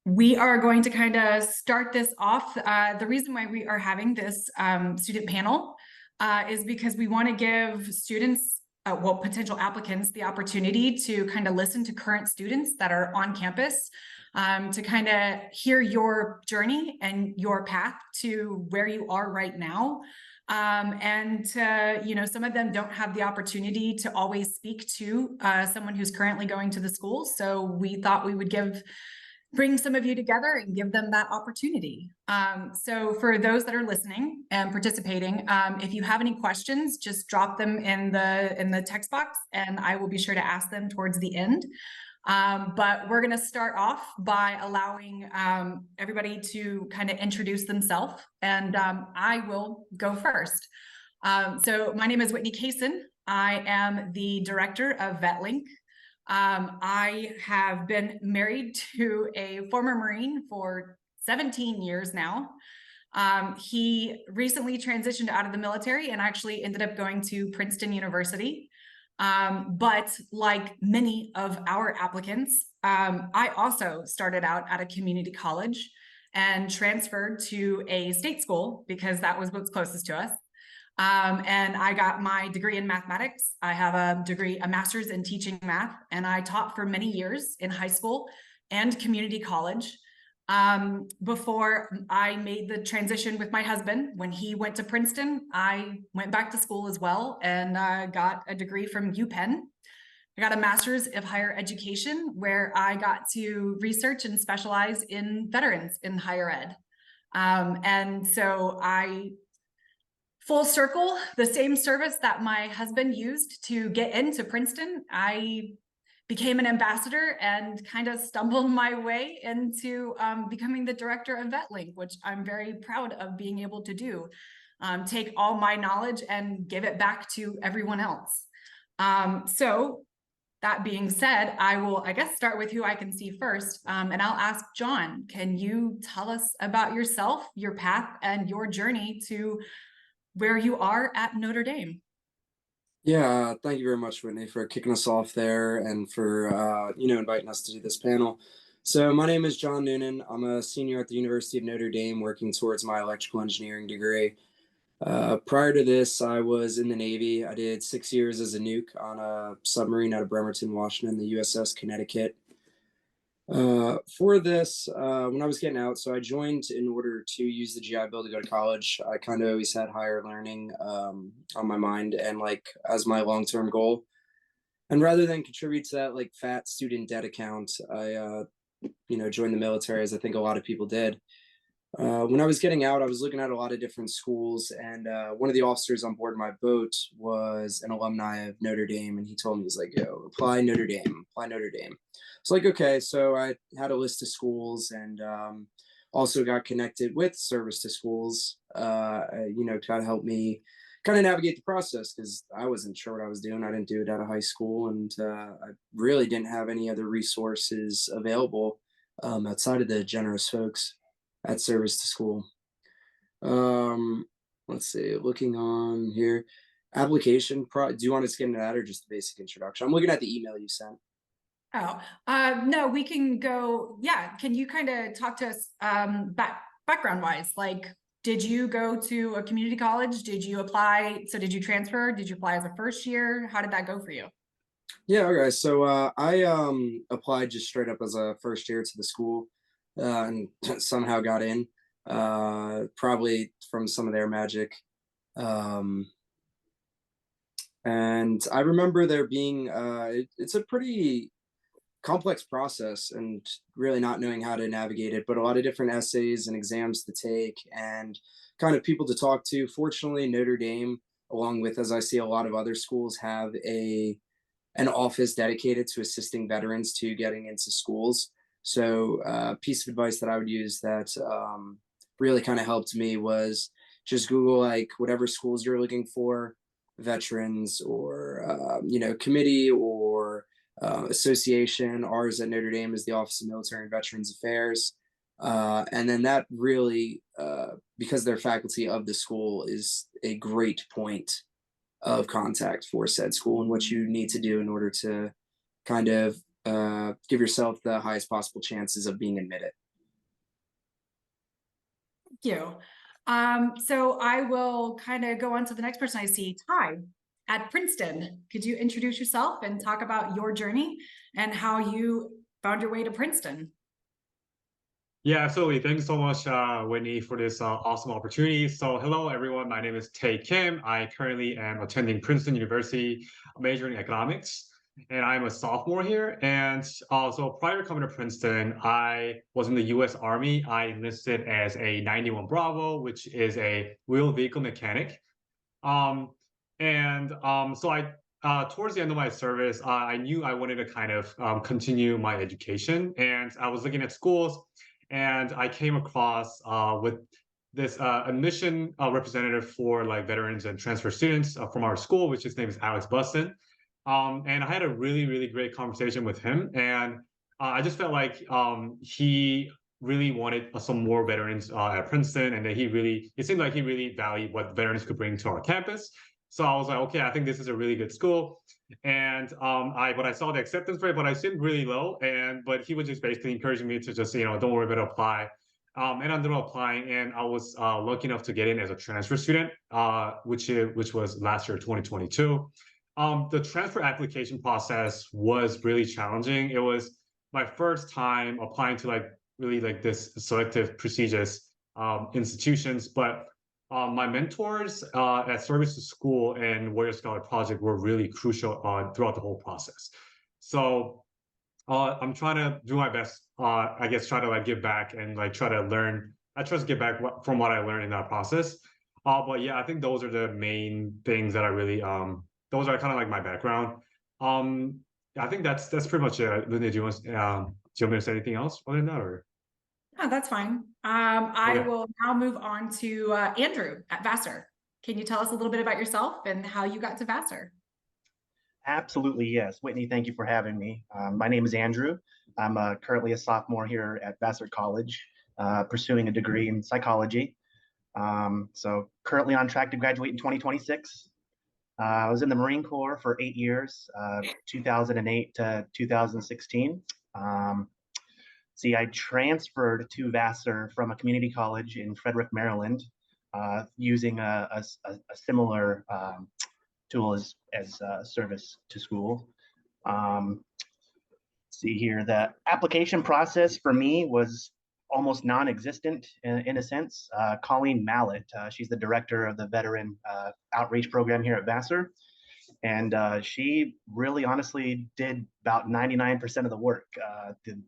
We are going to kind of start this off. The reason why we are having this student panel is because we want to give students, potential applicants, the opportunity to kind of listen to current students that are on campus, to kind of hear your journey and your path to where you are right now. And some of them don't have the opportunity to always speak to someone who's currently going to the school. So we thought we would bring some of you together and give them that opportunity. So for those that are listening and participating, if you have any questions, just drop them in the text box and I will be sure to ask them towards the end. But we're going to start off by allowing everybody to kind of introduce themselves, and I will go first. So my name is Whitney Kaysen. I am the director of VetLink. I have been married to a former Marine for 17 years now. He recently transitioned out of the military and actually ended up going to Princeton University. But like many of our applicants, I also started out at a community college and transferred to a state school because that was what's closest to us. And I got my degree in mathematics. I have a master's in teaching math, and I taught for many years in high school and community college. Before I made the transition with my husband, when he went to Princeton, I went back to school as well and got a degree from UPenn. I got a master's of higher education where I got to research and specialize in veterans in higher ed. And so full circle, the same service that my husband used to get into Princeton, I became an ambassador and kind of stumbled my way into becoming the director of VetLink, which I'm very proud of being able to do. Take all my knowledge and give it back to everyone else. So that being said, I will, start with who I can see first. And I'll ask John, can you tell us about yourself, your path, and your journey to where you are at Notre Dame? Yeah, thank you very much, Whitney, for kicking us off there and for inviting us to do this panel. So my name is John Noonan. I'm a senior at the University of Notre Dame working towards my electrical engineering degree. Prior to this, I was in the Navy. I did 6 years as a nuke on a submarine out of Bremerton, Washington, the USS Connecticut. For this, when I was getting out, so I joined in order to use the GI Bill to go to college. I kind of always had higher learning on my mind and as my long-term goal. And rather than contribute to that fat student debt account, I joined the military, as I think a lot of people did. When I was getting out, I was looking at a lot of different schools, and one of the officers on board my boat was an alumni of Notre Dame, and he told me, he's like, yo, apply Notre Dame, apply Notre Dame. It's okay, so I had a list of schools and also got connected with service to schools, to help me kind of navigate the process because I wasn't sure what I was doing. I didn't do it out of high school, and I really didn't have any other resources available outside of the generous folks at service to school. Let's see, looking on here, application do you want us to get into that or just a basic introduction? I'm looking at the email you sent. Oh, no, we can go. Yeah. Can you kind of talk to us background wise? Did you go to a community college? Did you apply? So did you transfer? Did you apply as a first year? How did that go for you? Yeah, okay. So I applied just straight up as a first year to the school and somehow got in, probably from some of their magic. And I remember there being, it's a pretty complex process and really not knowing how to navigate it, but a lot of different essays and exams to take and kind of people to talk to. Fortunately, Notre Dame, along with, as I see a lot of other schools, have an office dedicated to assisting veterans to getting into schools. So piece of advice that I would use that really kind of helped me was just Google whatever schools you're looking for, veterans or committee or association. Ours at Notre Dame is the Office of Military and Veterans Affairs. And then that really, because they're faculty of the school, is a great point of contact for said school and what you need to do in order to kind of give yourself the highest possible chances of being admitted. you. So I will kind of go on to the next person I see, Ty at Princeton. Could you introduce yourself and talk about your journey and how you found your way to Princeton? Yeah, absolutely. Thanks so much, Whitney, for this awesome opportunity. So, hello, everyone. My name is Tae Kim. I currently am attending Princeton University, majoring in economics, and I'm a sophomore here. And so, prior to coming to Princeton, I was in the U.S. Army. I enlisted as a 91 Bravo, which is a wheeled vehicle mechanic. Um, so towards the end of my service, I knew I wanted to kind of continue my education, and I was looking at schools, and I came across with this admission representative for like veterans and transfer students from our school, which his name is Alex Buston. And I had a really, really great conversation with him, and I just felt like he really wanted some more veterans at Princeton, and that it seemed like he really valued what veterans could bring to our campus. So I was like, okay, I think this is a really good school. And but I saw the acceptance rate, but I seemed really low. But he was just basically encouraging me to just, don't worry about it, apply. And I ended up applying, and I was lucky enough to get in as a transfer student, which was last year, 2022. The transfer application process was really challenging. It was my first time applying to like really like this selective prestigious institutions, but my mentors at Service to School and Warrior Scholar Project were really crucial throughout the whole process. So I'm trying to do my best, I guess, try to like give back and like try to learn. I try to get back from what I learned in that process. But yeah, I think those are the main things that I really, those are kind of like my background. Um, I think that's pretty much it. Linda, do you want me to say anything else other than that, or? Yeah, that's fine. I Okay. will now move on to Andrew at Vassar. Can you tell us a little bit about yourself and how you got to Vassar? Absolutely, yes. Whitney, thank you for having me. My name is Andrew. I'm currently a sophomore here at Vassar College, pursuing a degree in psychology. So currently on track to graduate in 2026. I was in the Marine Corps for 8 years, 2008 to 2016. I transferred to Vassar from a community college in Frederick, Maryland, using a similar tool as service to school. See here, the application process for me was almost non-existent in a sense. Colleen Mallett, she's the director of the veteran outreach program here at Vassar. And she really honestly did about 99% of the work. The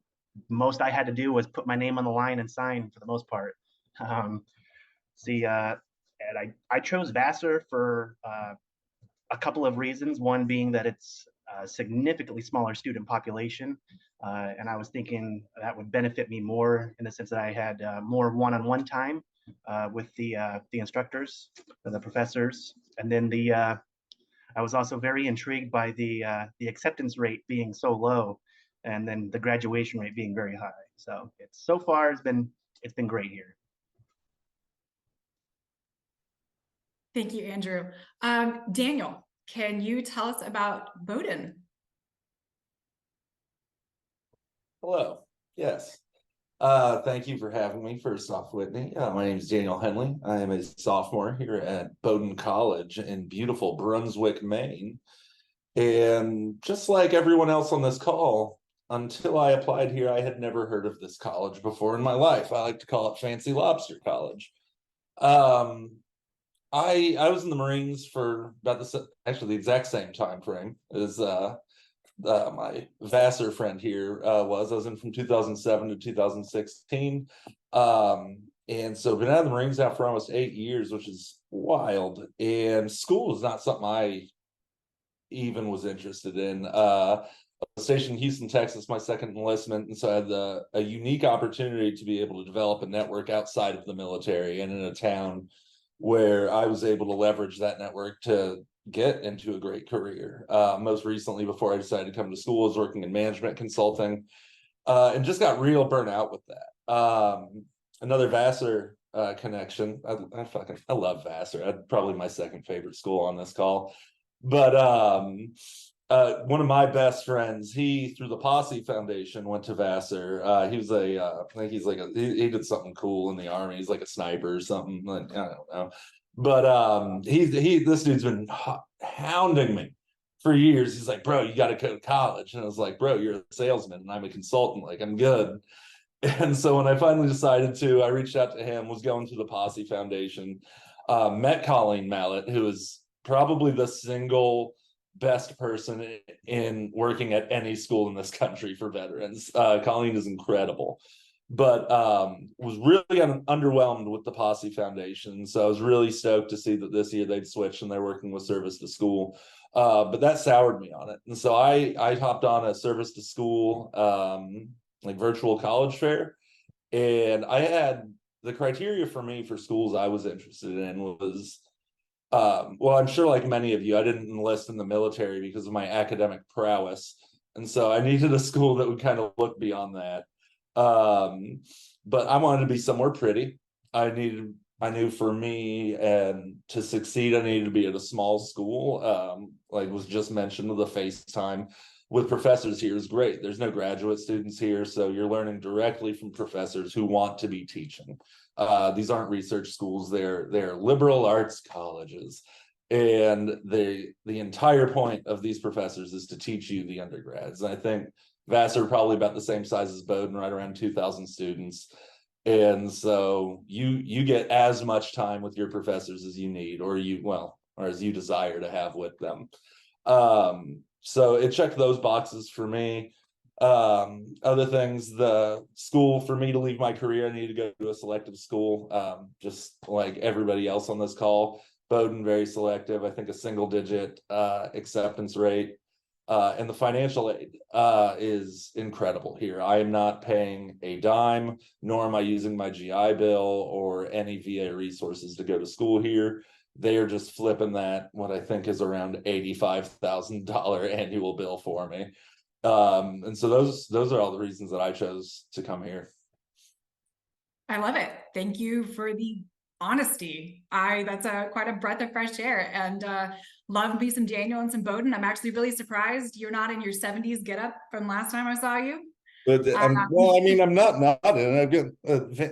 most I had to do was put my name on the line and sign for the most part. And I chose Vassar for a couple of reasons. One being that it's a significantly smaller student population. And I was thinking that would benefit me more in the sense that I had more one-on-one time with the instructors, the professors. And then I was also very intrigued by the acceptance rate being so low, and then the graduation rate being very high. So so far it's been great here. Thank you, Andrew. Daniel, can you tell us about Bowdoin? Hello. Yes. Thank you for having me. First off, Whitney. My name is Daniel Henley. I am a sophomore here at Bowdoin College in beautiful Brunswick, Maine. And just like everyone else on this call, until I applied here, I had never heard of this college before in my life. I like to call it Fancy Lobster College. I was in the Marines for about the exact same time frame as my Vassar friend here was. I was in from 2007 to 2016. And so been out of the Marines now for almost 8 years, which is wild. And school was not something I even was interested in. I was stationed in Houston, Texas, my second enlistment. And so I had a unique opportunity to be able to develop a network outside of the military and in a town where I was able to leverage that network to get into a great career. Most recently, before I decided to come to school, I was working in management consulting and just got real burnt out with that. Another Vassar connection. I love Vassar. Probably my second favorite school on this call. But one of my best friends, he through the Posse Foundation went to Vassar. He was I think he's he did something cool in the army. He's like a sniper or something. I don't know. But this dude's been hounding me for years. He's like, bro, you got to go to college. And I was like, bro, you're a salesman and I'm a consultant. Like, I'm good. And so when I finally decided to, I reached out to him, was going through the Posse Foundation, met Colleen Mallet, who is probably the single best person in working at any school in this country for veterans. Colleen is incredible, but was really underwhelmed with the Posse Foundation. So I was really stoked to see that this year they'd switched and they're working with service to school. But that soured me on it. And so I hopped on a service to school, like virtual college fair. And I had the criteria for me for schools I was interested in was, well, I'm sure like many of you, I didn't enlist in the military because of my academic prowess. And so I needed a school that would kind of look beyond that. But I wanted to be somewhere pretty. I knew for me and to succeed, I needed to be at a small school. Like was just mentioned, the FaceTime with professors here is great. There's no graduate students here, so you're learning directly from professors who want to be teaching. These aren't research schools, they're liberal arts colleges. And the entire point of these professors is to teach you, the undergrads. And I think Vassar probably about the same size as Bowdoin, right around 2,000 students. And so you get as much time with your professors as you need, or as you desire to have with them. So it checked those boxes for me. Other things, the school, for me to leave my career, I needed to go to a selective school, just like everybody else on this call. Bowdoin, very selective, I think a single digit acceptance rate. And the financial aid is incredible here. I am not paying a dime, nor am I using my GI Bill or any VA resources to go to school here. They are just flipping that, what I think is around $85,000 annual bill for me. And so those are all the reasons that I chose to come here. I love it. Thank you for the honesty. That's quite a breath of fresh air, and love me some Daniel and some Bowdoin. I'm actually really surprised you're not in your 70s get up from last time I saw you. But well, I mean, I'm not in. I've got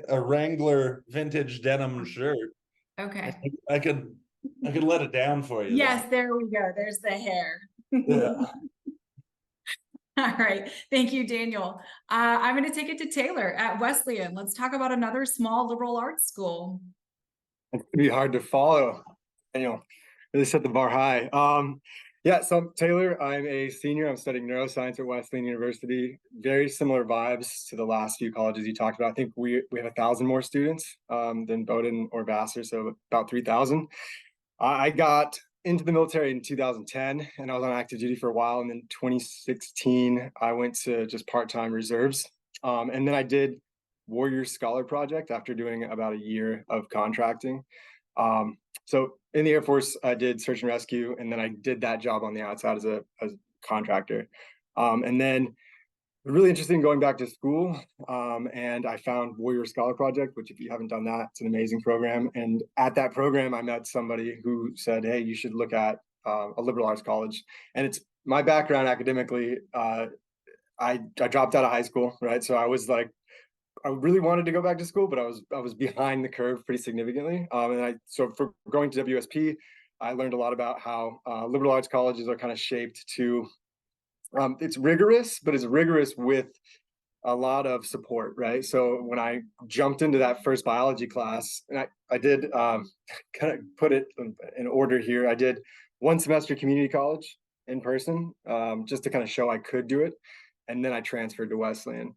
a Wrangler vintage denim shirt. Okay. I could let it down for you. Yes, there we go. There's the hair. Yeah. All right. Thank you, Daniel. I'm going to take it to Taylor at Wesleyan. Let's talk about another small liberal arts school. It's gonna be hard to follow. Daniel really set the bar high. Yeah, so I'm Taylor. I'm a senior. I'm studying neuroscience at Wesleyan University. Very similar vibes to the last few colleges you talked about. I think we have 1,000 more students than Bowdoin or Vassar, so about 3,000. I got into the military in 2010, and I was on active duty for a while. And then 2016, I went to just part-time reserves. And then I did Warrior Scholar Project after doing about a year of contracting. So in the Air Force, I did search and rescue, and then I did that job on the outside as a contractor. And then really interesting going back to school, and I found Warrior Scholar Project, which if you haven't done that, it's an amazing program. And at that program, I met somebody who said, hey, you should look at a liberal arts college. And it's my background academically. I dropped out of high school, right? So I was like, I really wanted to go back to school, but I was behind the curve pretty significantly. So for going to WSP, I learned a lot about how liberal arts colleges are kind of shaped to, it's rigorous, but it's rigorous with a lot of support, right? So when I jumped into that first biology class, and I did kind of put it in order here. I did 1 semester community college in person, just to kind of show I could do it. And then I transferred to Wesleyan.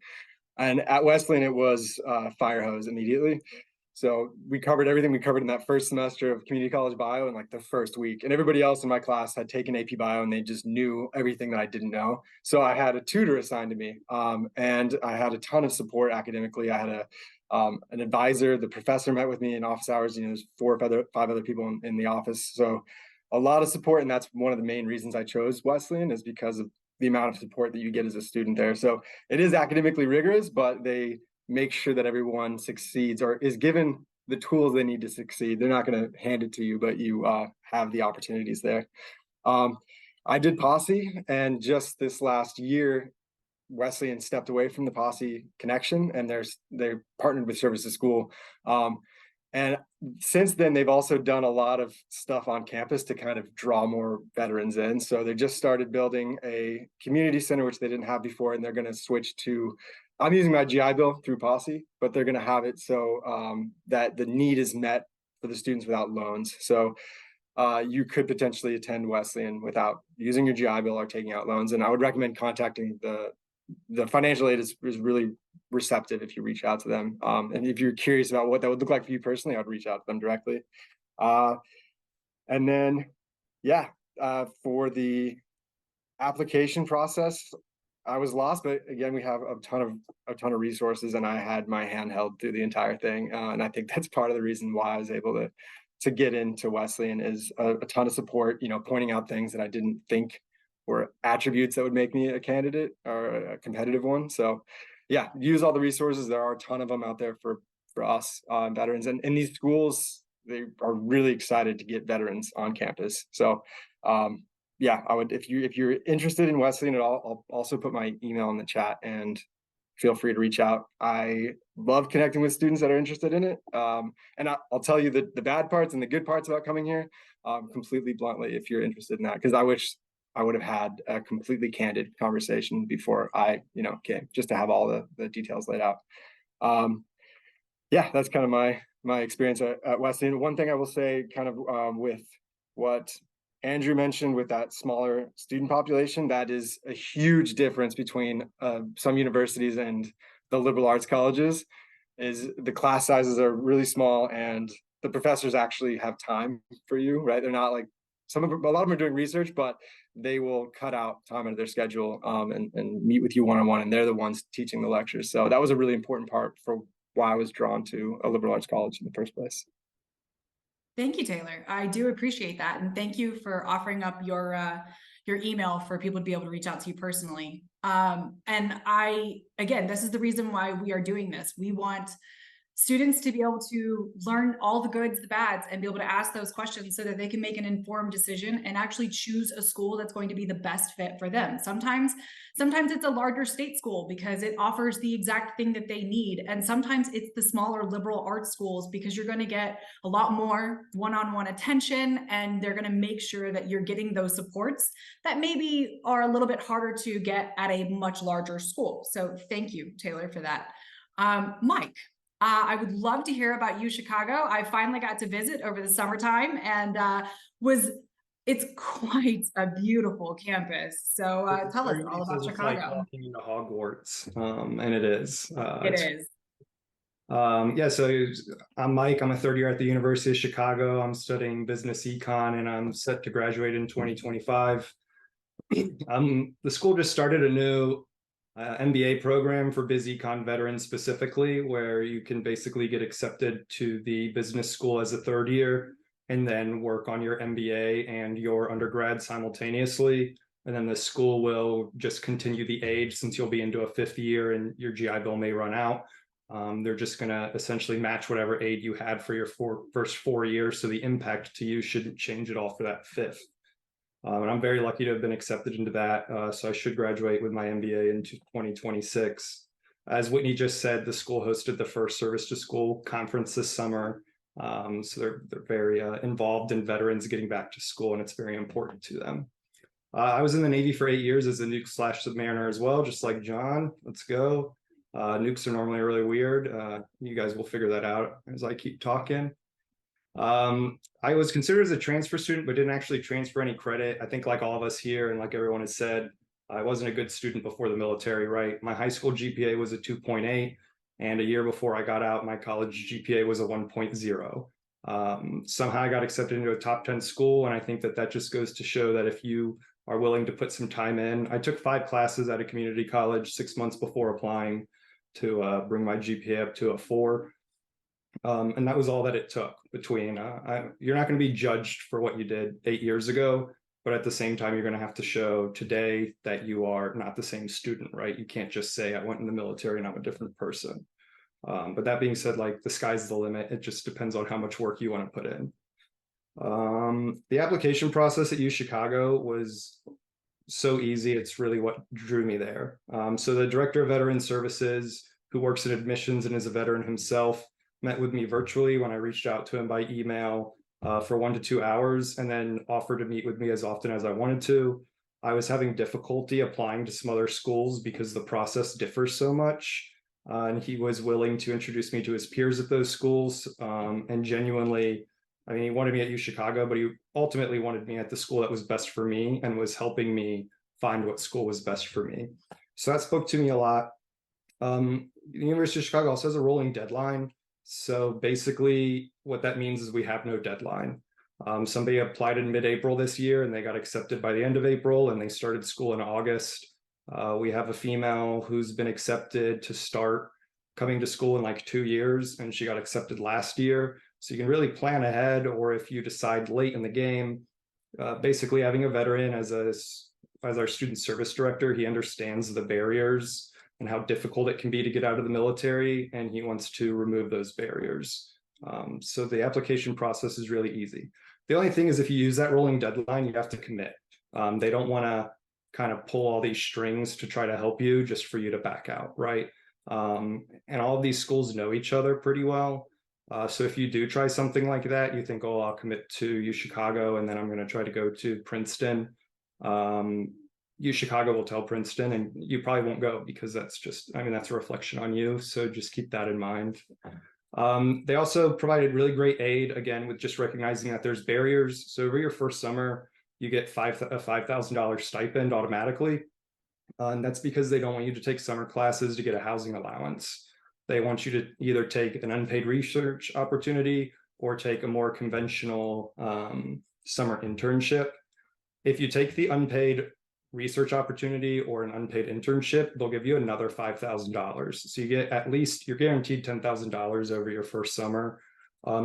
And at Wesleyan, it was fire hose immediately. So we covered everything we covered in that first semester of community college bio in like the first week. And everybody else in my class had taken AP bio and they just knew everything that I didn't know. So I had a tutor assigned to me, and I had a ton of support academically. I had an advisor. The professor met with me in office hours. There's 4 or 5 other people in the office. So a lot of support. And that's one of the main reasons I chose Wesleyan, is because of the amount of support that you get as a student there. So it is academically rigorous, but they make sure that everyone succeeds or is given the tools they need to succeed. They're not going to hand it to you, but you have the opportunities there. I did posse, and just this last year, Wesleyan stepped away from the posse connection, and they partnered with Service to School. And since then, they've also done a lot of stuff on campus to kind of draw more veterans in. So they just started building a community center, which they didn't have before, and they're going to switch to, I'm using my GI Bill through Posse, but they're going to have it so that the need is met for the students without loans. So you could potentially attend Wesleyan without using your GI Bill or taking out loans. And I would recommend contacting the financial aid is really receptive if you reach out to them. And if you're curious about what that would look like for you personally, I'd reach out to them directly. And then, yeah, for the application process, I was lost, but again, we have a ton of resources, and I had my hand held through the entire thing. And I think that's part of the reason why I was able to get into Wesleyan is a ton of support, pointing out things that I didn't think were attributes that would make me a candidate or a competitive one. So yeah, use all the resources. There are a ton of them out there for us veterans, and in these schools, they are really excited to get veterans on campus. So yeah, I would, if you're interested in Wesleyan at all, I'll also put my email in the chat, and feel free to reach out. I love connecting with students that are interested in it. And I'll tell you the bad parts and the good parts about coming here completely bluntly if you're interested in that, because I wish I would have had a completely candid conversation before I, came, just to have all the details laid out. Yeah, that's kind of my experience at Wesleyan. One thing I will say, kind of with what Andrew mentioned with that smaller student population, that is a huge difference between some universities and the liberal arts colleges, is the class sizes are really small and the professors actually have time for you, right? They're not like, a lot of them are doing research, but they will cut out time out of their schedule and meet with you one-on-one, and they're the ones teaching the lectures. So that was a really important part for why I was drawn to a liberal arts college in the first place. Thank you, Taylor. I do appreciate that. And thank you for offering up your email for people to be able to reach out to you personally. And again, this is the reason why we are doing this. We want students to be able to learn all the goods, the bads, and be able to ask those questions so that they can make an informed decision and actually choose a school that's going to be the best fit for them. Sometimes it's a larger state school because it offers the exact thing that they need. And sometimes it's the smaller liberal arts schools because you're going to get a lot more one-on-one attention, and they're going to make sure that you're getting those supports that maybe are a little bit harder to get at a much larger school. So thank you, Taylor, for that. Mike, I would love to hear about UChicago. I finally got to visit over the summertime, and it's quite a beautiful campus. So tell us all about it's like Chicago. walking into Hogwarts, and it is. It is. Yeah, so I'm Mike. I'm a third year at the University of Chicago. I'm studying business econ, and I'm set to graduate in 2025. The school just started a new MBA program for biz econ veterans specifically, where you can basically get accepted to the business school as a third year and then work on your MBA and your undergrad simultaneously. And then the school will just continue the age, since you'll be into a fifth year and your GI Bill may run out. They're just going to essentially match whatever aid you had for your first 4 years. So the impact to you shouldn't change at all for that fifth. And I'm very lucky to have been accepted into that. So I should graduate with my MBA in 2026. As Whitney just said, the school hosted the first Service to School conference this summer. So they're very involved in veterans getting back to school, and it's very important to them. I was in the Navy for 8 years as a nuke/submariner as well, just like John. Let's go. Nukes are normally really weird. You guys will figure that out as I keep talking. I was considered as a transfer student, but didn't actually transfer any credit. I think like all of us here, and like everyone has said, I wasn't a good student before the military, right? My high school GPA was a 2.8, and a year before I got out, my college GPA was a 1.0. Somehow I got accepted into a top 10 school, and I think that just goes to show that if you are willing to put some time in. I took 5 classes at a community college 6 months before applying to bring my GPA up to a 4. And that was all that it took between, you're not going to be judged for what you did 8 years ago, but at the same time, you're going to have to show today that you are not the same student, right? You can't just say, I went in the military and I'm a different person. But that being said, like, the sky's the limit. It just depends on how much work you want to put in. The application process at UChicago was so easy. It's really what drew me there. So the director of veteran services, who works in admissions and is a veteran himself, met with me virtually when I reached out to him by email for 1 to 2 hours, and then offered to meet with me as often as I wanted to. I was having difficulty applying to some other schools because the process differs so much. And he was willing to introduce me to his peers at those schools. And genuinely, I mean, he wanted me at UChicago, but he ultimately wanted me at the school that was best for me and was helping me find what school was best for me. So that spoke to me a lot. The University of Chicago also has a rolling deadline. So basically what that means is we have no deadline. Somebody applied in mid-April this year and they got accepted by the end of April, and they started school in August. We have a female who's been accepted to start coming to school in like 2 years, and she got accepted last year. So you can really plan ahead, or if you decide late in the game, basically having a veteran as our student service director, he understands the barriers and how difficult it can be to get out of the military, and he wants to remove those barriers. So the application process is really easy. The only thing is, if you use that rolling deadline, you have to commit. They don't want to kind of pull all these strings to try to help you just for you to back out, right? And all of these schools know each other pretty well. So if you do try something like that, you think, oh, I'll commit to UChicago and then I'm going to try to go to Princeton. UChicago will tell Princeton and you probably won't go, because that's just, I mean, that's a reflection on you. So just keep that in mind. They also provided really great aid, again, with just recognizing that there's barriers. So over your first summer, you get a $5,000 stipend automatically. And that's because they don't want you to take summer classes to get a housing allowance. They want you to either take an unpaid research opportunity or take a more conventional summer internship. If you take the unpaid research opportunity or an unpaid internship, they'll give you another $5,000. So you get, at least you're guaranteed $10,000 over your first summer.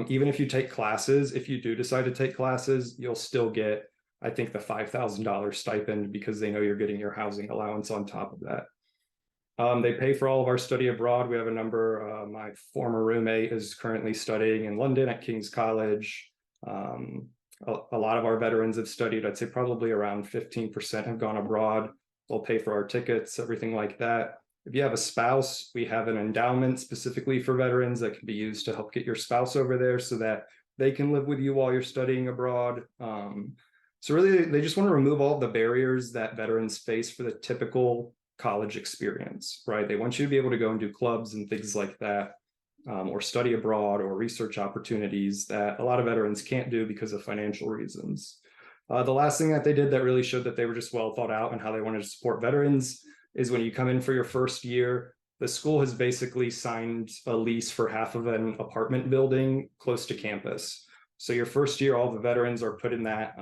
Even if you take classes, if you do decide to take classes, you'll still get, I think, the $5,000 stipend, because they know you're getting your housing allowance on top of that. They pay for all of our study abroad. We have a number. My former roommate is currently studying in London at King's College. A lot of our veterans have studied. I'd say probably around 15% have gone abroad. They'll pay for our tickets, everything like that. If you have a spouse, we have an endowment specifically for veterans that can be used to help get your spouse over there so that they can live with you while you're studying abroad. So really, they just want to remove all the barriers that veterans face for the typical college experience, right? They want you to be able to go and do clubs and things like that, or study abroad or research opportunities that a lot of veterans can't do because of financial reasons. The last thing that they did that really showed that they were just well thought out and how they wanted to support veterans is when you come in for your first year, the school has basically signed a lease for half of an apartment building close to campus. So your first year, all the veterans are put in that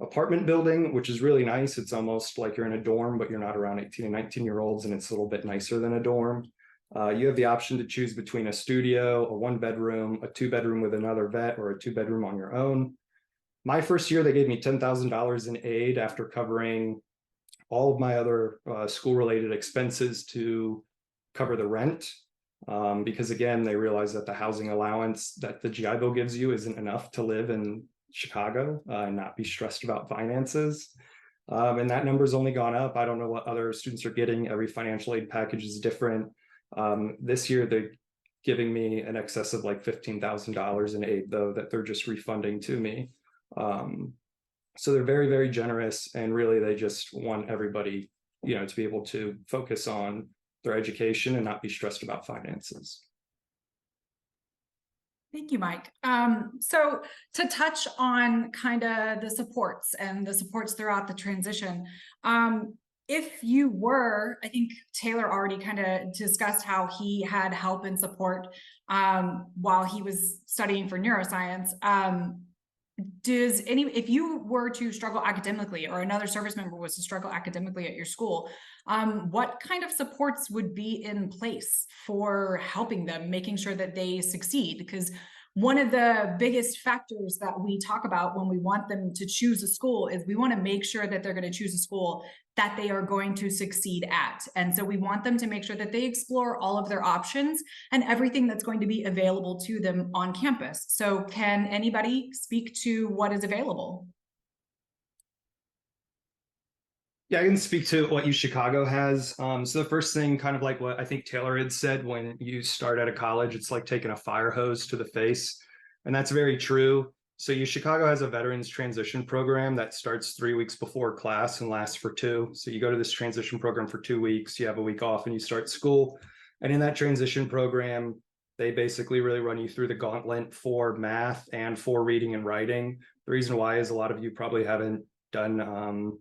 apartment building, which is really nice. It's almost like you're in a dorm, but you're not around 18 and 19-year-olds, and it's a little bit nicer than a dorm. You have the option to choose between a studio, a 1-bedroom, a 2-bedroom with another vet, or a 2-bedroom on your own. My first year, they gave me $10,000 in aid after covering all of my other school-related expenses to cover the rent. Because again, they realize that the housing allowance that the GI Bill gives you isn't enough to live in Chicago and not be stressed about finances. And that number's only gone up. I don't know what other students are getting. Every financial aid package is different. This year, they're giving me an excess of like $15,000 in aid, though, that they're just refunding to me. So they're very, very generous, and really they just want everybody, you know, to be able to focus on their education and not be stressed about finances. Thank you, Mike. So to touch on kind of the supports and the supports throughout the transition, if you were, I think Taylor already kind of discussed how he had help and support while he was studying for neuroscience. If you were to struggle academically, or another service member was to struggle academically at your school, what kind of supports would be in place for helping them, making sure that they succeed? Because one of the biggest factors that we talk about when we want them to choose a school is we want to make sure that they're going to choose a school that they are going to succeed at. And so we want them to make sure that they explore all of their options and everything that's going to be available to them on campus. So can anybody speak to what is available? Yeah, I can speak to what UChicago has. So the first thing, kind of like what I think Taylor had said, when you start at a college, it's like taking a fire hose to the face. And that's very true. So UChicago has a veterans transition program that starts 3 weeks before class and lasts for 2. So you go to this transition program for 2 weeks, you have a week off and you start school. And in that transition program, they basically really run you through the gauntlet for math and for reading and writing. The reason why is a lot of you probably haven't done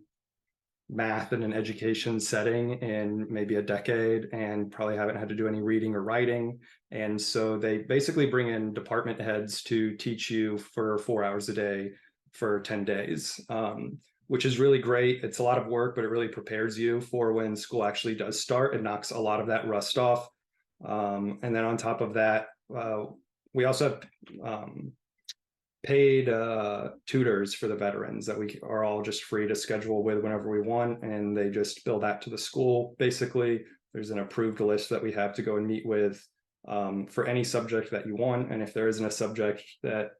math in an education setting in maybe a decade and probably haven't had to do any reading or writing. And so they basically bring in department heads to teach you for 4 hours a day for 10 days, which is really great. It's a lot of work, but it really prepares you for when school actually does start. It knocks a lot of that rust off. And then on top of that, we also have paid tutors for the veterans that we are all just free to schedule with whenever we want, and they just bill that to the school. Basically, there's an approved list that we have to go and meet with for any subject that you want. And if there isn't a subject that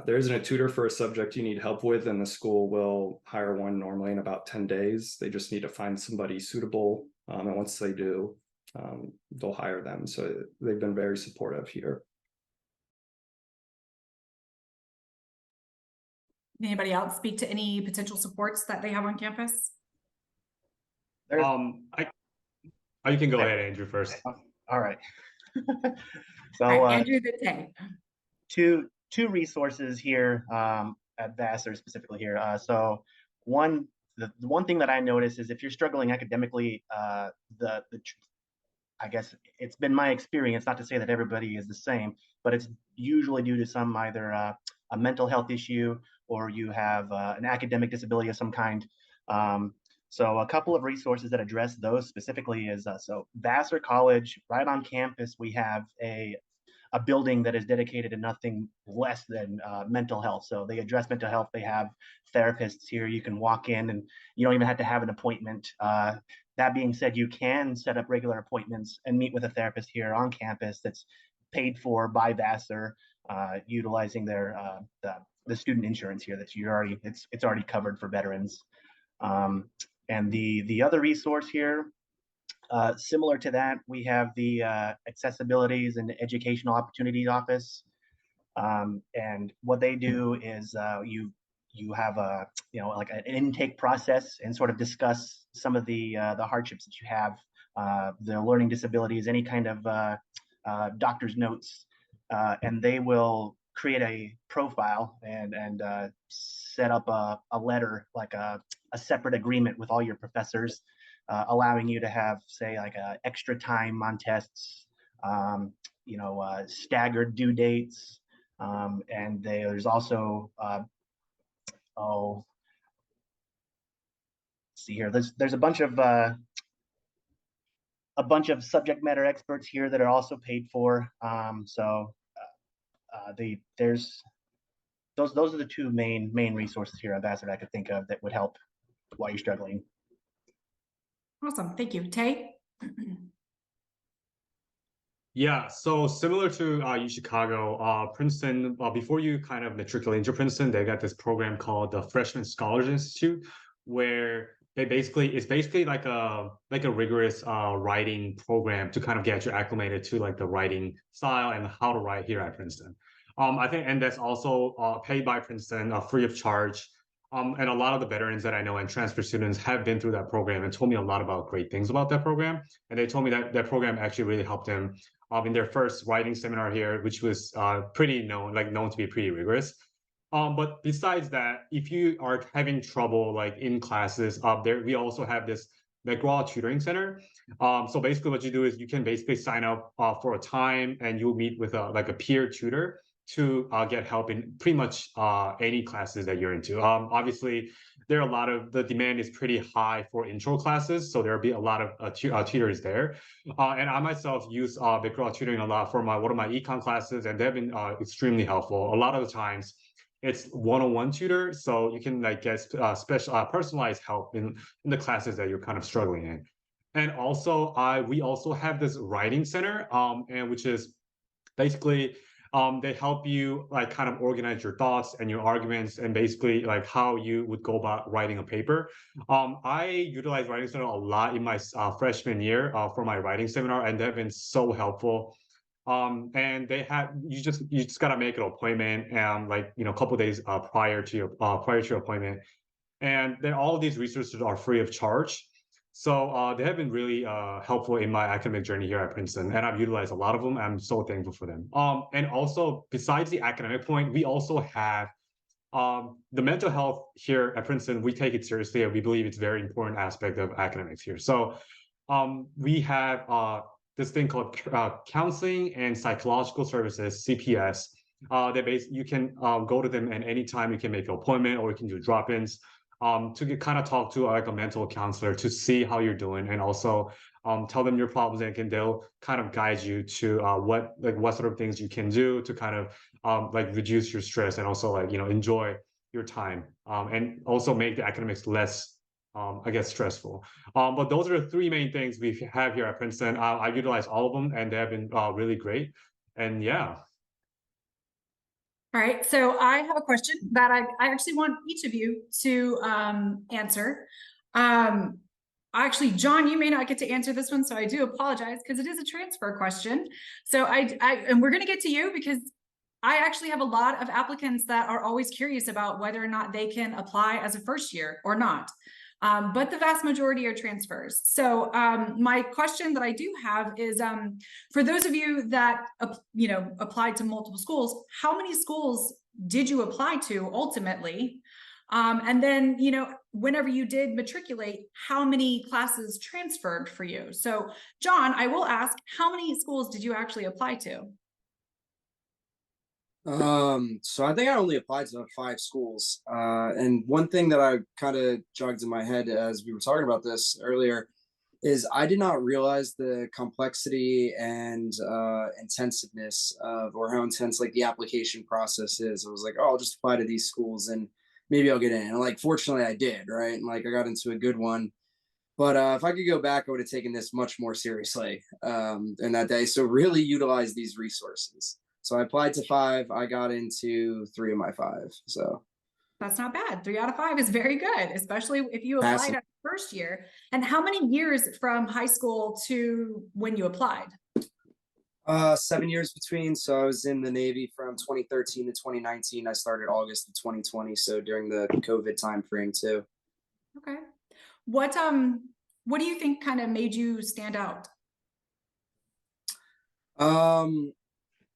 there isn't a tutor for a subject you need help with, then the school will hire one normally in about 10 days. They just need to find somebody suitable. And once they do, they'll hire them. So they've been very supportive here. Anybody else speak to any potential supports that they have on campus? You can go ahead, Andrew, first. All right. So All right, Andrew, the tape. two resources here at Vassar specifically here. So the one thing that I notice is if you're struggling academically, I guess it's been my experience, not to say that everybody is the same, but it's usually due to some either a mental health issue or you have an academic disability of some kind. So a couple of resources that address those specifically is, so Vassar College, right on campus, we have a building that is dedicated to nothing less than mental health. So they address mental health. They have therapists here. You can walk in and you don't even have to have an appointment. That being said, you can set up regular appointments and meet with a therapist here on campus that's paid for by Vassar, utilizing their the student insurance here that it's already covered for veterans. And the other resource here, similar to that, we have the Accessibilities and Educational Opportunities Office. And what they do is you have a like an intake process and sort of discuss some of the hardships that you have, the learning disabilities, any kind of doctor's notes, and they will create a profile and set up a letter, like a separate agreement with all your professors, allowing you to have, say, like extra time on tests, staggered due dates, and there's also see here. There's a bunch of subject matter experts here that are also paid for. There's those are the two main resources here at Vassar I could think of that would help while you're struggling. Awesome, thank you. Tay? Yeah, so similar to UChicago, Princeton, before you kind of matriculate into Princeton, they got this program called the Freshman Scholars Institute, where it's basically like a rigorous writing program to kind of get you acclimated to like the writing style and how to write here at Princeton. I think, and that's also paid by Princeton, free of charge. And a lot of the veterans that I know and transfer students have been through that program and told me a lot about great things about that program. And they told me that that program actually really helped them in their first writing seminar here, which was known to be pretty rigorous. But besides that, if you are having trouble like in classes, we also have this McGraw Tutoring Center. So basically what you do is you can basically sign up for a time and you'll meet with a peer tutor to get help in pretty much any classes that you're into. Obviously, there are a lot of the demand is pretty high for intro classes, so there'll be a lot of tutors there. And I myself use Vicro tutoring a lot for one of my econ classes, and they've been extremely helpful. A lot of the times, it's one-on-one tutor, so you can like get special personalized help in the classes that you're kind of struggling in. And also, we also have this writing center, and which is basically they help you like kind of organize your thoughts and your arguments and basically like how you would go about writing a paper. I utilize Writing Center a lot in my freshman year for my writing seminar, and they've been so helpful. And they have you just gotta make an appointment and like a couple days prior to your appointment, and then all of these resources are free of charge. So they have been really helpful in my academic journey here at Princeton, and I've utilized a lot of them. I'm so thankful for them. And also, besides the academic point, we also have the mental health here at Princeton. We take it seriously, and we believe it's a very important aspect of academics here. So we have this thing called Counseling and Psychological Services, CPS. You can go to them at any time. You can make an appointment, or you can do drop-ins. To kind of talk to like a mental counselor to see how you're doing, and also tell them your problems, and they'll kind of guide you to what sort of things you can do to kind of like reduce your stress, and also like enjoy your time, and also make the academics less I guess stressful. But those are the three main things we have here at Princeton. I utilize all of them, and they have been really great. And yeah. All right, so I have a question that I actually want each of you to answer. Actually, John, you may not get to answer this one, so I do apologize because it is a transfer question. So and we're going to get to you because I actually have a lot of applicants that are always curious about whether or not they can apply as a first year or not. But the vast majority are transfers. So my question that I do have is, for those of you that applied to multiple schools, how many schools did you apply to ultimately? And then, whenever you did matriculate, how many classes transferred for you? So John, I will ask, how many schools did you actually apply to? So I think I only applied to 5 schools. And one thing that I kind of jogged in my head as we were talking about this earlier is I did not realize the complexity and intensiveness of, or how intense like the application process is. I was like, oh, I'll just apply to these schools and maybe I'll get in. And like, fortunately I did, right? And like, I got into a good one. But if I could go back, I would have taken this much more seriously in that day. So really utilize these resources. So I applied to 5. I got into 3 of my 5. So that's not bad. 3 out of 5 is very good, especially if you applied at the first year. And how many years from high school to when you applied? 7 years between. So I was in the Navy from 2013 to 2019. I started August of 2020. So during the COVID time frame too. Okay. What do you think kind of made you stand out?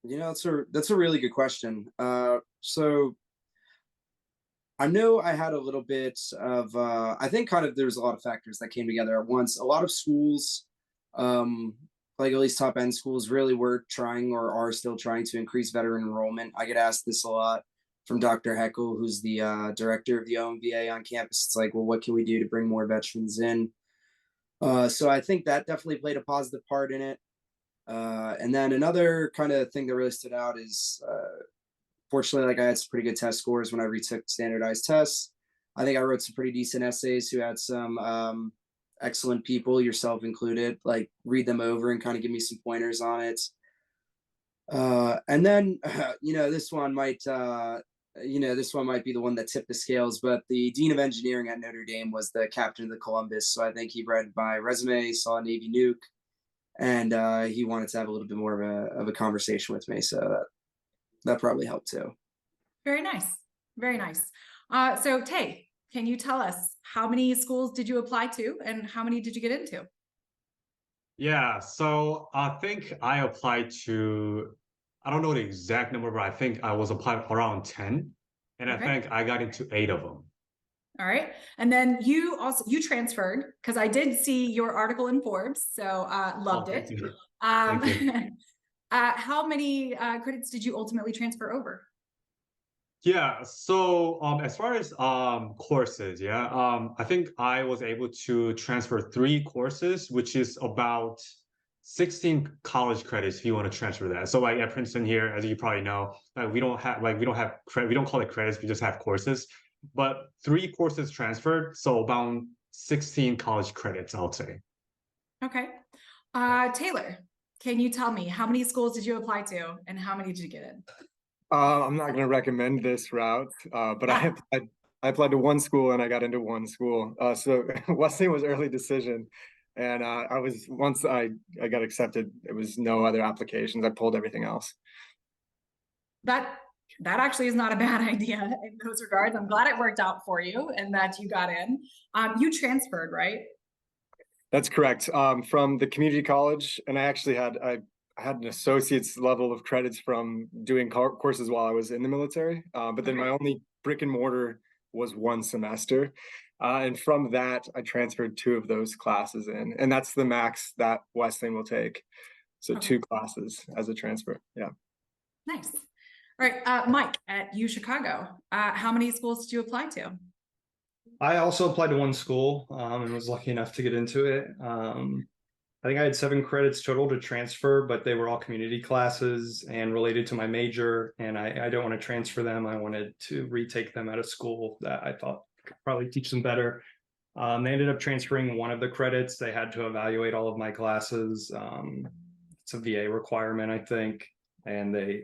That's a really good question. So I know I had a little bit of I think kind of there's a lot of factors that came together at once. A lot of schools, like at least top end schools, really were trying or are still trying to increase veteran enrollment. I get asked this a lot from Dr. Heckel, who's the director of the OMVA on campus. It's like, well, what can we do to bring more veterans in? So I think that definitely played a positive part in it. And then another kind of thing that really stood out is, fortunately, like I had some pretty good test scores when I retook standardized tests. I think I wrote some pretty decent essays who had some excellent people, yourself included, like read them over and kind of give me some pointers on it. And then, this one might be the one that tipped the scales, but the Dean of Engineering at Notre Dame was the captain of the Columbus. So I think he read my resume, saw a Navy nuke, and he wanted to have a little bit more of a conversation with me. So that probably helped too. Very nice. Very nice. So Tay, can you tell us how many schools did you apply to and how many did you get into? Yeah, so I think I applied to, I don't know the exact number, but I think I was applying around 10. And Okay. I think I got into 8 of them. All right. And then you transferred, because I did see your article in Forbes, so loved it. Thank you. How many credits did you ultimately transfer over? Yeah, so as far as courses, I think I was able to transfer 3 courses, which is about 16 college credits if you want to transfer that. So like at Princeton here, as you probably know, we don't have we don't call it credits, we just have courses. But 3 courses transferred, so about 16 college credits, I'll say. Okay. Taylor, can you tell me how many schools did you apply to and how many did you get in? I'm not going to recommend this route, but I applied to one school and I got into one school. So Wesleyan was early decision, and once I got accepted, it was no other applications. I pulled everything else. That actually is not a bad idea in those regards. I'm glad it worked out for you and that you got in. You transferred, right? That's correct. From the community college, and I actually had an associate's level of credits from doing courses while I was in the military. But then my only brick and mortar was one semester. And from that, I transferred 2 of those classes in, and that's the max that Wesleyan will take. So 2 classes as a transfer. Yeah. Nice. All right, Mike at UChicago, how many schools did you apply to? I also applied to one school and was lucky enough to get into it. I think I had 7 credits total to transfer, but they were all community classes and related to my major. And I don't want to transfer them. I wanted to retake them at a school that I thought could probably teach them better. They ended up transferring one of the credits. They had to evaluate all of my classes. It's a VA requirement, I think. And I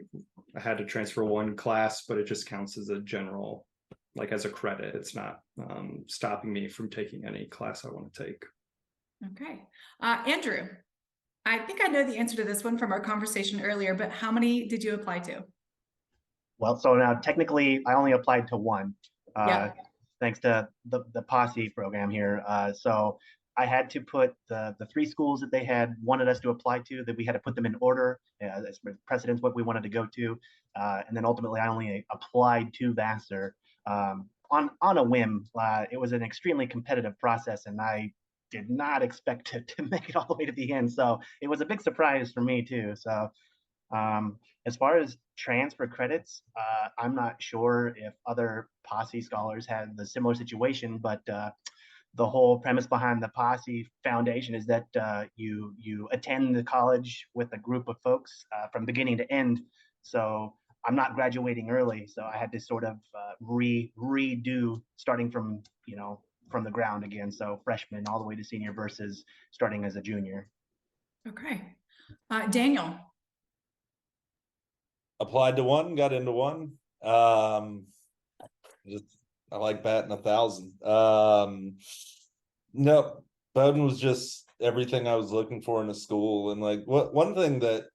had to transfer 1 class, but it just counts as a general, like as a credit. It's not stopping me from taking any class I want to take. Okay. Andrew, I think I know the answer to this one from our conversation earlier, but how many did you apply to? Well, so now technically I only applied to one, Yeah. thanks to the posse program here. So I had to put the 3 schools that they had wanted us to apply to, that we had to put them in order as precedence what we wanted to go to. And then ultimately I only applied to Vassar on a whim. It was an extremely competitive process, and I did not expect to make it all the way to the end. So it was a big surprise for me too. So as far as transfer credits, I'm not sure if other posse scholars had the similar situation, but the whole premise behind the posse foundation is that you attend the college with a group of folks from beginning to end. So I'm not graduating early, so I had to sort of redo starting from from the ground again. So freshman all the way to senior versus starting as a junior. Okay. Daniel. Applied to one, got into one. Just I like batting 1,000. No, Bowdoin was just everything I was looking for in a school. And like one thing that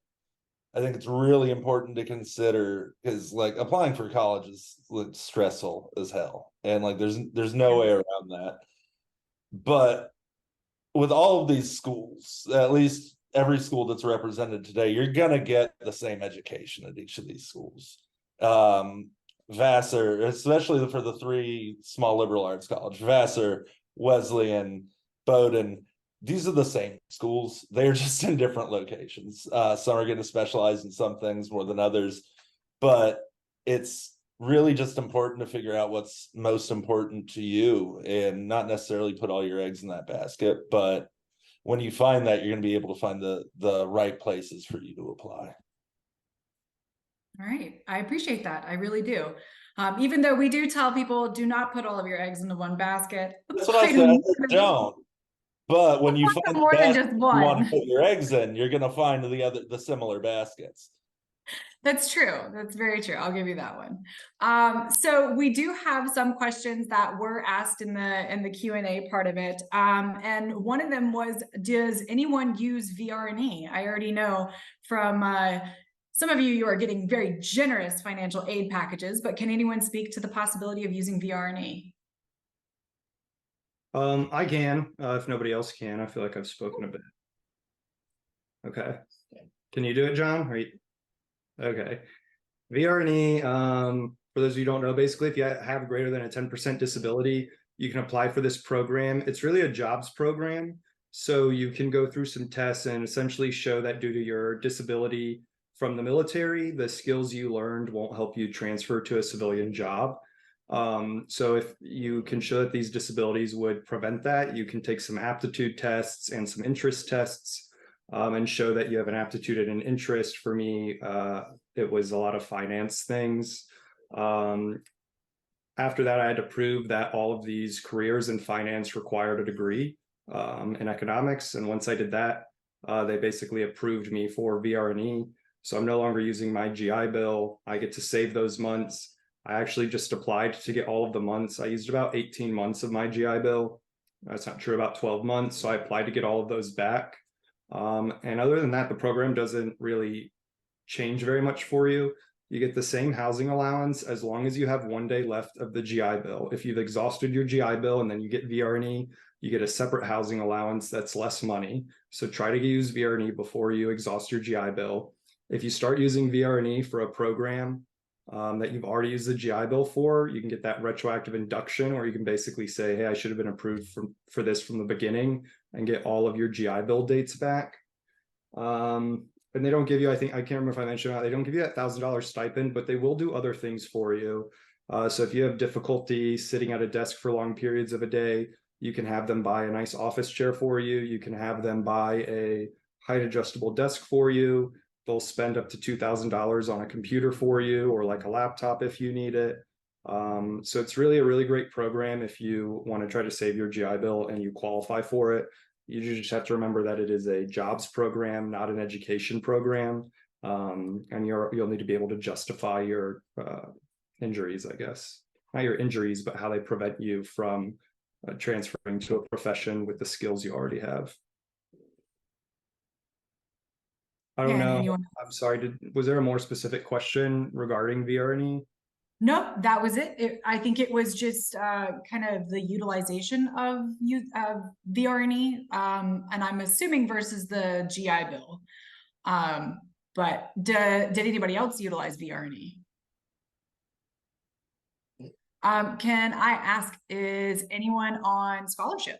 I think it's really important to consider is like applying for college is like stressful as hell. And like there's no way around that. But with all of these schools, at least every school that's represented today, you're gonna get the same education at each of these schools. Vassar, especially for the 3 small liberal arts college, Vassar, Wesleyan, Bowdoin, these are the same schools. They're just in different locations. Some are going to specialize in some things more than others, but it's really just important to figure out what's most important to you and not necessarily put all your eggs in that basket. But when you find that, you're going to be able to find the right places for you to apply. All right. I appreciate that. I really do. Even though we do tell people, do not put all of your eggs into one basket. That's what I said. Don't. But when you find more than just you one, want to put your eggs in, you're going to find the similar baskets. That's true. That's very true. I'll give you that one. So we do have some questions that were asked in the Q&A part of it. And one of them was, does anyone use VRNE? I already know from some of you are getting very generous financial aid packages, but can anyone speak to the possibility of using VRNE? I can, if nobody else can. I feel like I've spoken a bit. Okay. Can you do it, John? Okay. VRNE, for those of you who don't know, basically, if you have greater than a 10% disability, you can apply for this program. It's really a jobs program. So you can go through some tests and essentially show that due to your disability, from the military, the skills you learned won't help you transfer to a civilian job. So if you can show that these disabilities would prevent that, you can take some aptitude tests and some interest tests, and show that you have an aptitude and an interest. For me, it was a lot of finance things. After that, I had to prove that all of these careers in finance required a degree in economics. And once I did that, they basically approved me for VRNE. So I'm no longer using my GI Bill. I get to save those months. I actually just applied to get all of the months. I used about 18 months of my GI Bill. That's not true, about 12 months. So I applied to get all of those back. And other than that, the program doesn't really change very much for you. You get the same housing allowance as long as you have 1 day left of the GI Bill. If you've exhausted your GI Bill and then you get VRNE, you get a separate housing allowance that's less money. So try to use VRNE before you exhaust your GI Bill. If you start using VRNE for a program that you've already used the GI Bill for, you can get that retroactive induction, or you can basically say, hey, I should have been approved for this from the beginning, and get all of your GI Bill dates back. And they don't give you, I can't remember if I mentioned that, they don't give you that $1,000 stipend, but they will do other things for you. So if you have difficulty sitting at a desk for long periods of a day, you can have them buy a nice office chair for you. You can have them buy a height adjustable desk for you. They'll spend up to $2,000 on a computer for you, or like a laptop if you need it. So it's really a really great program if you want to try to save your GI Bill and you qualify for it. You just have to remember that it is a jobs program, not an education program. And you'll need to be able to justify your injuries, I guess. Not your injuries, but how they prevent you from transferring to a profession with the skills you already have. I don't know. I'm sorry. Was there a more specific question regarding VRNE? Nope, that was it. I think it was just kind of the utilization of VRNE, and I'm assuming versus the GI Bill. But did anybody else utilize VRNE? Can I ask, is anyone on scholarship?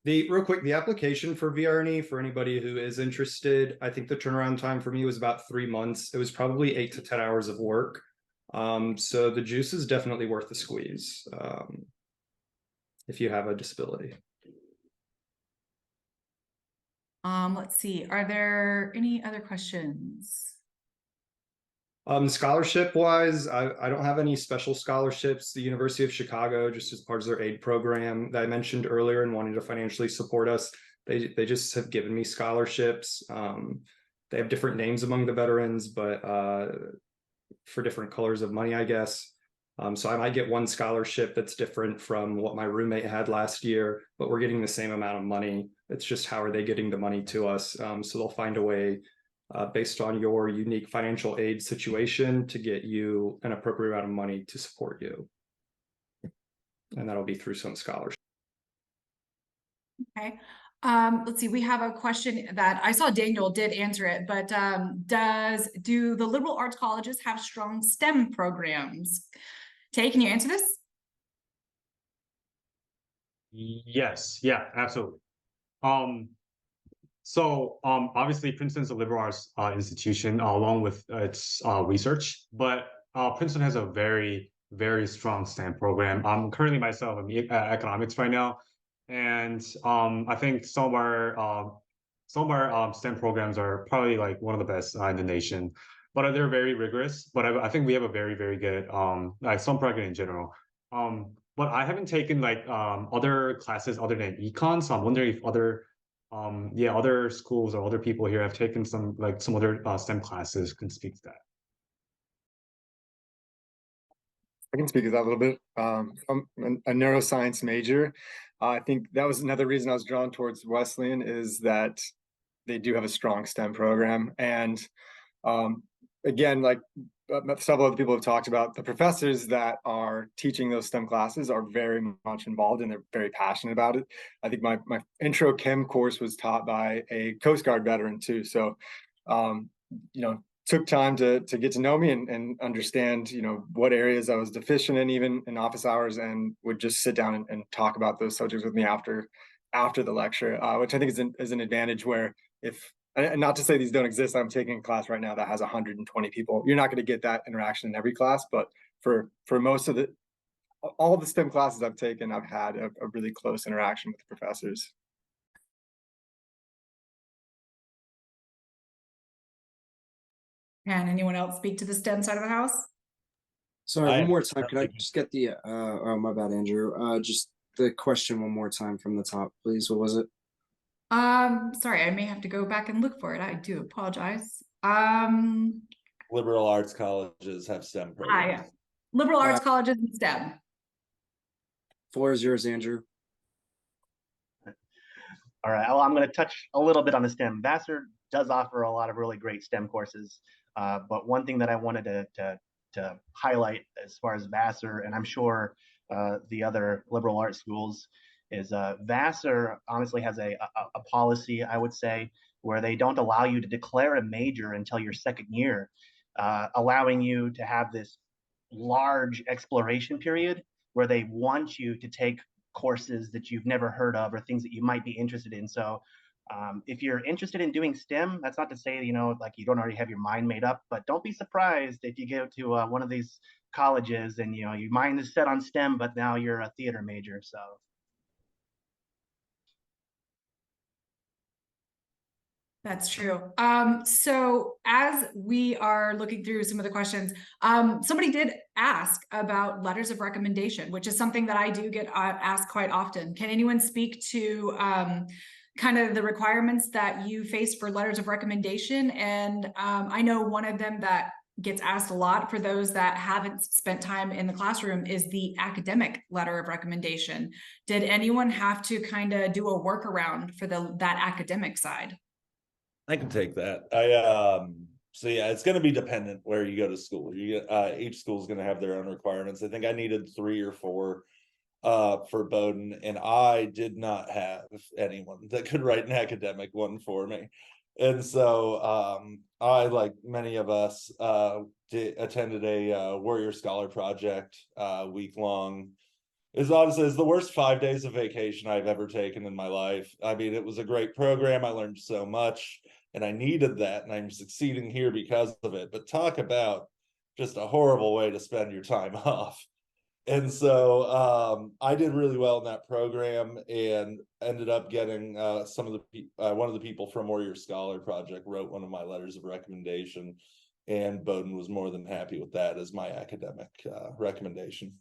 Real quick, the application for VRNE, for anybody who is interested, I think the turnaround time for me was about 3 months. It was probably 8 to 10 hours of work. So the juice is definitely worth the squeeze if you have a disability. Let's see. Are there any other questions? Scholarship wise, I don't have any special scholarships. The University of Chicago, just as part of their aid program that I mentioned earlier and wanting to financially support us, they just have given me scholarships. They have different names among the veterans, but for different colors of money, I guess. So I might get one scholarship that's different from what my roommate had last year, but we're getting the same amount of money. It's just how are they getting the money to us? So they'll find a way based on your unique financial aid situation to get you an appropriate amount of money to support you. And that'll be through some scholarship. Okay. Let's see, we have a question that I saw Daniel did answer it, but do the liberal arts colleges have strong STEM programs? Tay, can you answer this? Yes, yeah, absolutely. So obviously Princeton's a liberal arts institution along with its research, but Princeton has a very, very strong STEM program. I'm currently myself in economics right now. And I think some of our STEM programs are probably like one of the best in the nation, but they're very rigorous. But I think we have a very, very good like some program in general. But I haven't taken like other classes other than econ, so I'm wondering if other schools or other people here have taken some other STEM classes can speak to that. I can speak to that a little bit. I'm a neuroscience major. I think that was another reason I was drawn towards Wesleyan, is that they do have a strong STEM program. And again, like several other people have talked about, the professors that are teaching those STEM classes are very much involved and they're very passionate about it. I think my intro chem course was taught by a Coast Guard veteran too. So, took time to get to know me and understand, what areas I was deficient in, even in office hours, and would just sit down and talk about those subjects with me after the lecture, which I think is an advantage, where if and not to say these don't exist. I'm taking a class right now that has 120 people. You're not going to get that interaction in every class, but for most of all of the STEM classes I've taken, I've had a really close interaction with the professors. Can anyone else speak to the STEM side of the house? Sorry, I one have more time. Can I nothing. just get the oh, my bad, Andrew. Just the question one more time from the top, please. What was it? Sorry, I may have to go back and look for it. I do apologize. Liberal arts colleges have STEM programs. Yeah. Liberal arts colleges and STEM. Floor is yours, Andrew. All right, well, I'm going to touch a little bit on the STEM. Vassar does offer a lot of really great STEM courses, but one thing that I wanted to highlight as far as Vassar, and I'm sure the other liberal arts schools, is Vassar honestly has a policy, I would say, where they don't allow you to declare a major until your second year, allowing you to have this large exploration period where they want you to take courses that you've never heard of or things that you might be interested in. So if you're interested in doing STEM, that's not to say, like you don't already have your mind made up, but don't be surprised if you go to one of these colleges and, your mind is set on STEM, but now you're a theater major. So. That's true. So as we are looking through some of the questions, somebody did ask about letters of recommendation, which is something that I do get asked quite often. Can anyone speak to kind of the requirements that you face for letters of recommendation? And I know one of them that gets asked a lot for those that haven't spent time in the classroom is the academic letter of recommendation. Did anyone have to kind of do a workaround for that academic side? I can take that. So yeah, it's going to be dependent where you go to school. Each school is going to have their own requirements. I think I needed 3 or 4 for Bowdoin, and I did not have anyone that could write an academic one for me. And so I, like many of us, attended a Warrior Scholar Project week long. Is honestly the worst 5 days of vacation I've ever taken in my life. I mean, it was a great program. I learned so much and I needed that, and I'm succeeding here because of it. But talk about just a horrible way to spend your time off. And so I did really well in that program and ended up getting one of the people from Warrior Scholar Project wrote one of my letters of recommendation, and Bowdoin was more than happy with that as my academic recommendation.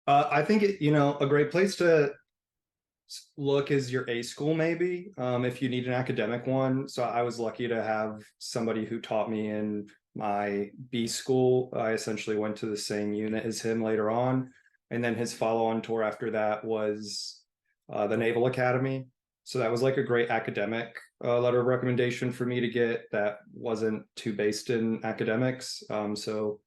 I think a great place to look is your A school, maybe, if you need an academic one. So I was lucky to have somebody who taught me in my B school. I essentially went to the same unit as him later on, and then his follow-on tour after that was the Naval Academy. So that was like a great academic letter of recommendation for me to get that wasn't too based in academics. So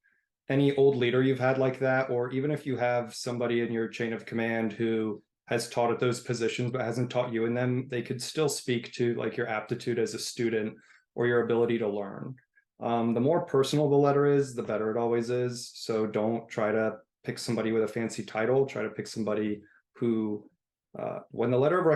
any old leader you've had like that, or even if you have somebody in your chain of command who has taught at those positions but hasn't taught you in them, they could still speak to like your aptitude as a student or your ability to learn. The more personal the letter is, the better it always is. So don't try to pick somebody with a fancy title. Try to pick somebody who, when the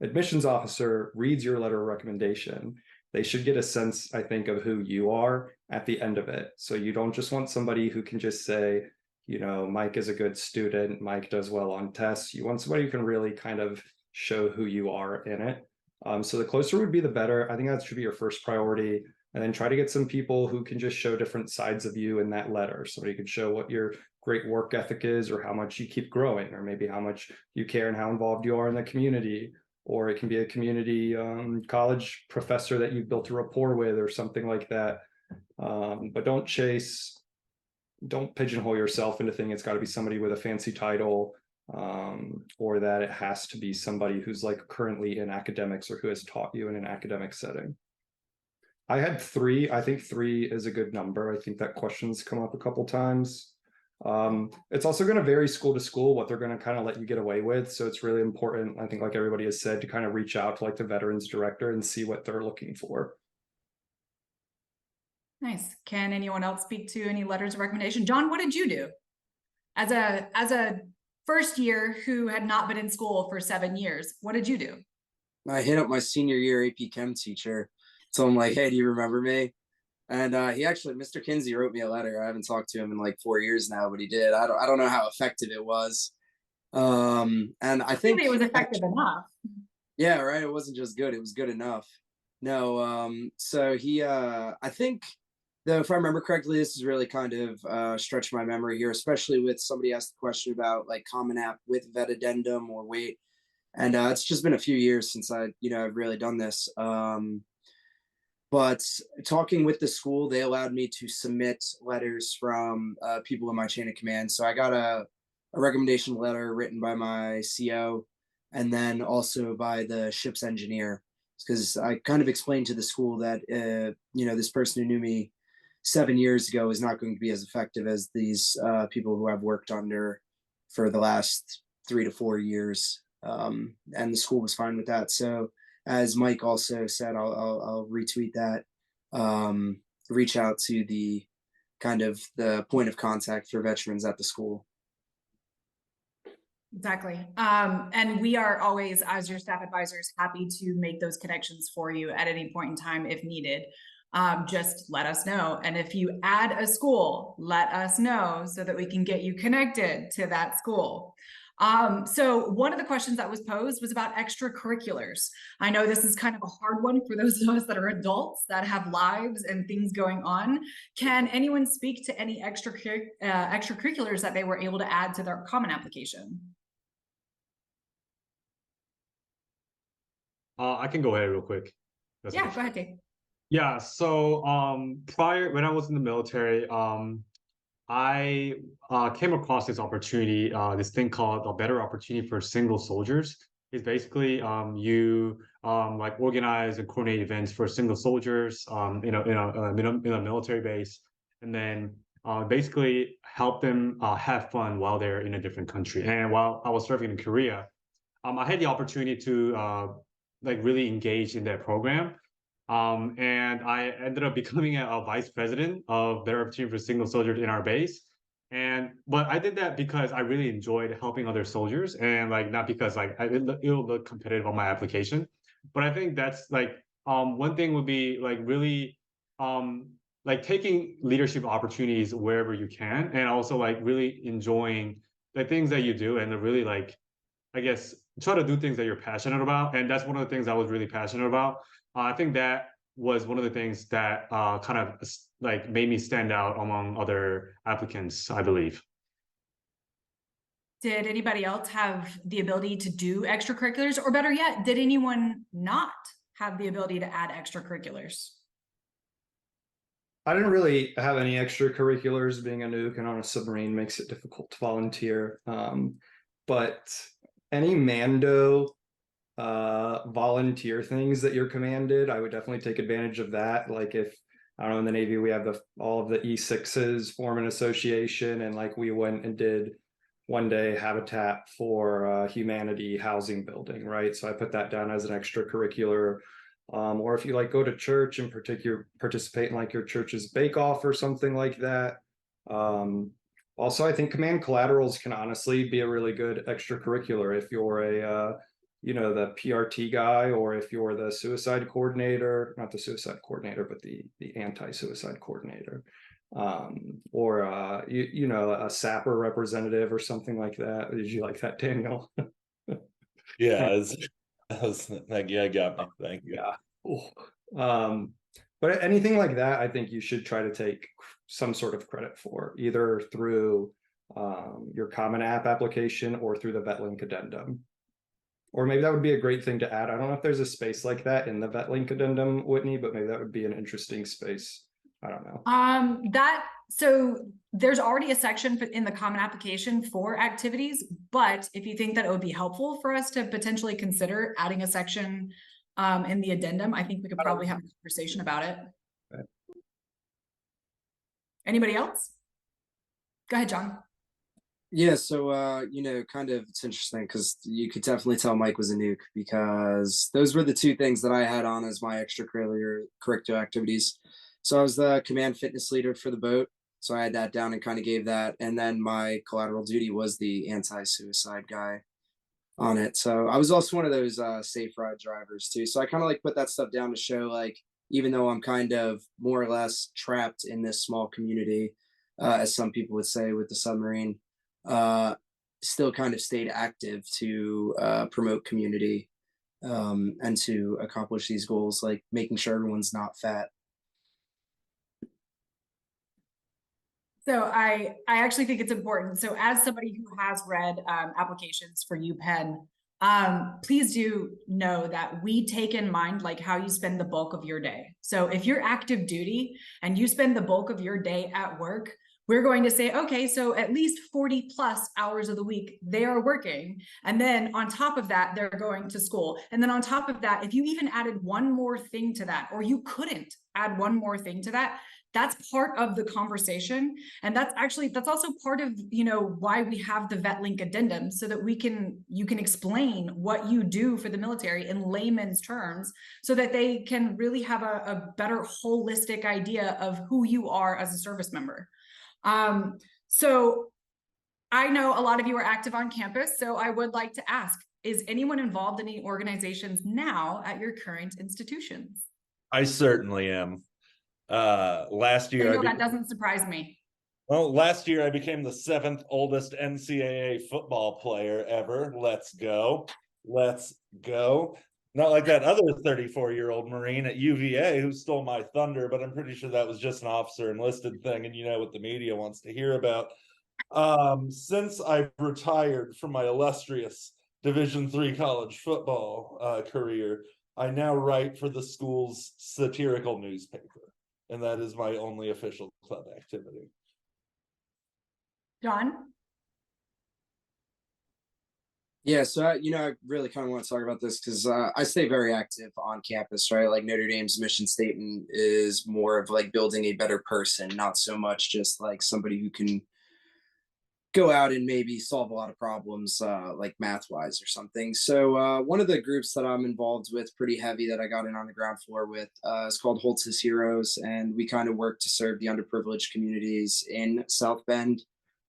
admissions officer reads your letter of recommendation, they should get a sense, I think, of who you are at the end of it. So you don't just want somebody who can just say, Mike is a good student, Mike does well on tests. You want somebody who can really kind of show who you are in it. So the closer would be the better. I think that should be your first priority. And then try to get some people who can just show different sides of you in that letter. Somebody could show what your great work ethic is, or how much you keep growing, or maybe how much you care and how involved you are in the community. Or it can be a community college professor that you've built a rapport with, or something like that. But don't pigeonhole yourself into thinking it's got to be somebody with a fancy title, or that it has to be somebody who's like currently in academics or who has taught you in an academic setting. I had 3. I think 3 is a good number. I think that question's come up a couple times. It's also going to vary school to school what they're going to kind of let you get away with. So it's really important, I think, like everybody has said, to kind of reach out to like the veterans director and see what they're looking for. Nice. Can anyone else speak to any letters of recommendation? John, what did you do? As a first year who had not been in school for 7 years, what did you do? I hit up my senior year AP Chem teacher. So I'm like, hey, do you remember me? And he actually, Mr. Kinsey wrote me a letter. I haven't talked to him in like 4 years now, but he did. I don't know how effective it was. And I think Maybe it was effective enough. yeah, right. It wasn't just good, it was good enough. No, so he I think though, if I remember correctly, this is really kind of stretch my memory here, especially with somebody asked the question about like Common App with vet addendum or wait. And it's just been a few years since I've really done this. But talking with the school, they allowed me to submit letters from people in my chain of command. So I got a recommendation letter written by my CO and then also by the ship's engineer, because I kind of explained to the school that, this person who knew me 7 years ago is not going to be as effective as these people who I've worked under for the last 3 to 4 years. And the school was fine with that. So as Mike also said, I'll retweet that, reach out to the kind of the point of contact for veterans at the school. Exactly. And we are always, as your staff advisors, happy to make those connections for you at any point in time if needed. Just let us know. And if you add a school, let us know so that we can get you connected to that school. So one of the questions that was posed was about extracurriculars. I know this is kind of a hard one for those of us that are adults that have lives and things going on. Can anyone speak to any extracurriculars that they were able to add to their common application? I can go ahead real quick. Yeah, go ahead, Dave. Yeah, so prior when I was in the military, I came across this opportunity, this thing called a better opportunity for single soldiers. It's basically you like organize and coordinate events for single soldiers in a military base, and then basically help them have fun while they're in a different country. And while I was serving in Korea, I had the opportunity to like really engage in that program. And I ended up becoming a vice president of Better Opportunity for Single Soldiers in our base. But I did that because I really enjoyed helping other soldiers, and like not because like it'll look competitive on my application. But I think that's like one thing would be like really like taking leadership opportunities wherever you can, and also like really enjoying the things that you do, and really like, I guess, try to do things that you're passionate about. And that's one of the things I was really passionate about. I think that was one of the things that kind of like made me stand out among other applicants, I believe. Did anybody else have the ability to do extracurriculars, or better yet, did anyone not have the ability to add extracurriculars? I didn't really have any extracurriculars. Being a nuke and on a submarine makes it difficult to volunteer. But any Mando volunteer things that you're commanded, I would definitely take advantage of that. Like if, I don't know, in the Navy, we have all of the E6s form an association, and like we went and did one day Habitat for Humanity housing building, right? So I put that down as an extracurricular. Or if you like go to church and participate in like your church's bake-off or something like that. Also, I think command collaterals can honestly be a really good extracurricular if you're a the PRT guy, or if you're the suicide coordinator, not the suicide coordinator, but the anti-suicide coordinator, or a SAPR representative or something like that. Did you like that, Daniel? Yeah, yeah, got me. Thank you. Yeah. But anything like that, I think you should try to take some sort of credit for, either through your Common App application or through the VetLink addendum. Or maybe that would be a great thing to add. I don't know if there's a space like that in the VetLink addendum, Whitney, but maybe that would be an interesting space. I don't know. So there's already a section in the common application for activities, but if you think that it would be helpful for us to potentially consider adding a section in the addendum, I think we could probably have a conversation about it. Okay. Anybody else? Go ahead, John. Yeah, so kind of it's interesting because you could definitely tell Mike was a nuke, because those were the two things that I had on as my extracurricular activities. So I was the command fitness leader for the boat. So I had that down and kind of gave that. And then my collateral duty was the anti-suicide guy on it. So I was also one of those safe ride drivers too. So I kind of like put that stuff down to show like, even though I'm kind of more or less trapped in this small community, as some people would say with the submarine, still kind of stayed active to promote community and to accomplish these goals, like making sure everyone's not fat. So I actually think it's important. So as somebody who has read applications for UPenn, please do know that we take in mind like how you spend the bulk of your day. So if you're active duty and you spend the bulk of your day at work, we're going to say, okay, so at least 40 plus hours of the week, they are working. And then on top of that, they're going to school. And then on top of that, if you even added one more thing to that, or you couldn't add one more thing to that, that's part of the conversation. And that's also part of, you know, why we have the VetLink addendum, so that you can explain what you do for the military in layman's terms, so that they can really have a better holistic idea of who you are as a service member. So I know a lot of you are active on campus, so I would like to ask, is anyone involved in any organizations now at your current institutions? I certainly am. Last year, that doesn't surprise me. Well, last year I became the 7th oldest NCAA football player ever. Let's go. Let's go. Not like that other 34-year-old Marine at UVA who stole my thunder, but I'm pretty sure that was just an officer enlisted thing, and you know what the media wants to hear about. Since I've retired from my illustrious Division III college football career, I now write for the school's satirical newspaper, and that is my only official club activity. John? Yeah, so I really kind of want to talk about this because I stay very active on campus, right? Like Notre Dame's mission statement is more of like building a better person, not so much just like somebody who can go out and maybe solve a lot of problems like math wise or something. So one of the groups that I'm involved with pretty heavy that I got in on the ground floor with is called Holtz's Heroes. And we kind of work to serve the underprivileged communities in South Bend.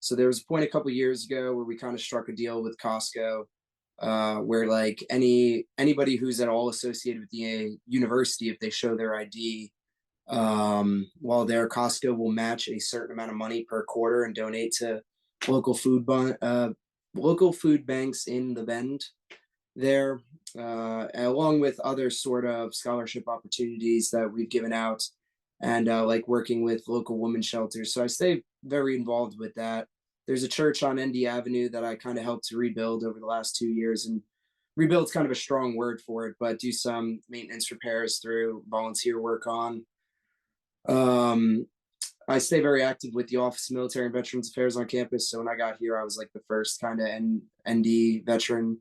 So there was a point a couple years ago where we kind of struck a deal with Costco where like anybody who's at all associated with the university, if they show their ID, while there, Costco will match a certain amount of money per quarter and donate to local food banks in the Bend there, along with other sort of scholarship opportunities that we've given out, and like working with local women's shelters. So I stay very involved with that. There's a church on ND Avenue that I kind of helped to rebuild over the last 2 years, and rebuild's kind of a strong word for it, but do some maintenance repairs through volunteer work on. I stay very active with the Office of Military and Veterans Affairs on campus. So when I got here, I was like the first kind of ND veteran.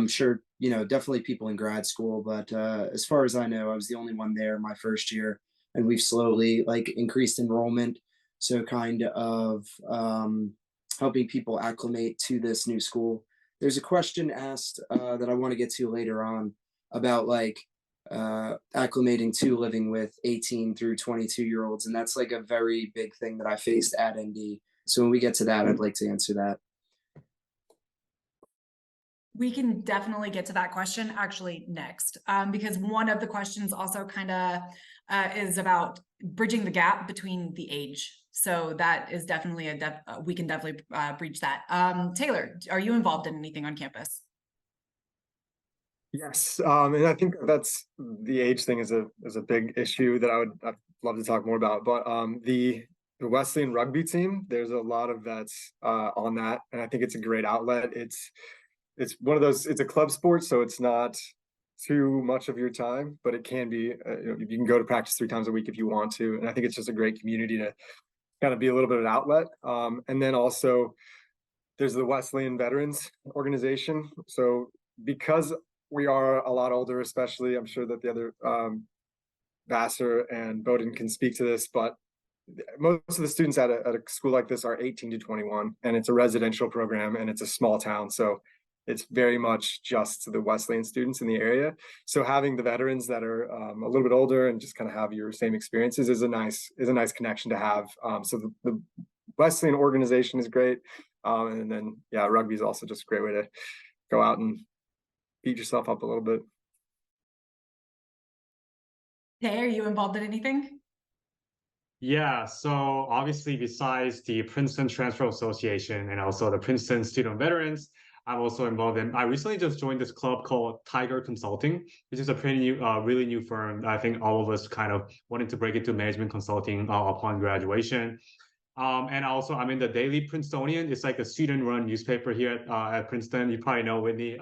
Sure, definitely people in grad school, but as far as I know, I was the only one there my first year, and we've slowly like increased enrollment. So kind of helping people acclimate to this new school. There's a question asked that I want to get to later on about like acclimating to living with 18 through 22-year-olds, and that's like a very big thing that I faced at ND. So when we get to that, I'd like to answer that. We can definitely get to that question actually next, because one of the questions also kind of is about bridging the gap between the age. So that is definitely we can definitely breach that. Taylor, are you involved in anything on campus? Yes, and I think that's the age thing is a big issue that I'd love to talk more about. But the Wesleyan rugby team, there's a lot of vets on that, and I think it's a great outlet. It's one of those. It's a club sport, so it's not too much of your time, but it can be. You can go to practice 3 times a week if you want to, and I think it's just a great community to kind of be a little bit of an outlet. And then also, there's the Wesleyan Veterans Organization. So because we are a lot older, especially, I'm sure that the other Vassar and Bowdoin can speak to this, but most of the students at a school like this are 18 to 21, and it's a residential program, and it's a small town. So it's very much just the Wesleyan students in the area. So having the veterans that are a little bit older and just kind of have your same experiences is a nice connection to have. So the Wesleyan organization is great, and then yeah, rugby is also just a great way to go out and beat yourself up a little bit. Hey, are you involved in anything? Yeah, so obviously besides the Princeton Transfer Association and also the Princeton Student Veterans, I'm also involved in, I recently just joined this club called Tiger Consulting, which is a pretty new, really new firm. I think all of us kind of wanted to break into management consulting upon graduation. And also I'm in the Daily Princetonian. It's like a student-run newspaper here at Princeton. You probably know Whitney.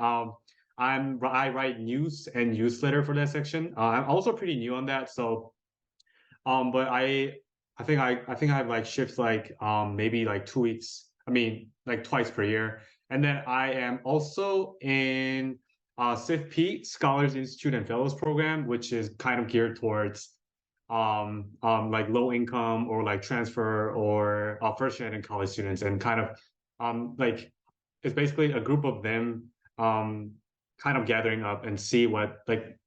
I write news and newsletter for that section. I'm also pretty new on that, so but I think I've like shift like maybe like 2 weeks. I mean like twice per year. And then I am also in CIFP Scholars Institute and Fellows Program, which is kind of geared towards like low income or like transfer or first generation college students, and kind of like it's basically a group of them kind of gathering up and see what like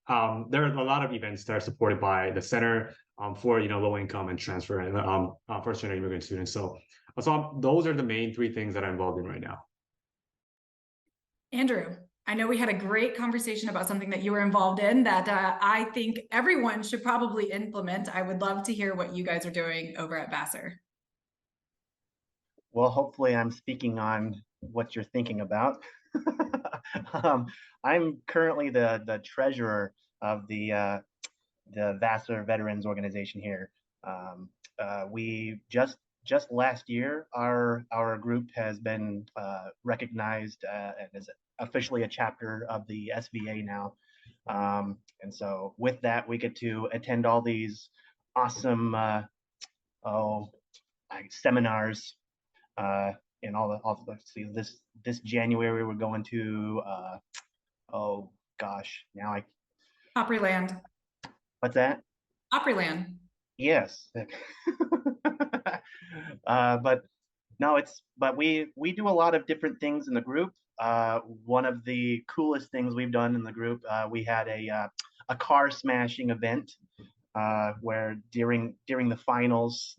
there are a lot of events that are supported by the center for low income and transfer and first generation immigrant students. So those are the main 3 things that I'm involved in right now. Andrew, I know we had a great conversation about something that you were involved in that I think everyone should probably implement. I would love to hear what you guys are doing over at Vassar. Well, hopefully I'm speaking on what you're thinking about. I'm currently the treasurer of the Vassar Veterans Organization here. We just last year, our group has been recognized and is officially a chapter of the SVA now. And so with that, we get to attend all these awesome seminars and all the let's see, this January we're going to oh gosh, now Opryland. what's that? Opryland. Yes. But no, but we do a lot of different things in the group. One of the coolest things we've done in the group, we had a car smashing event where during the finals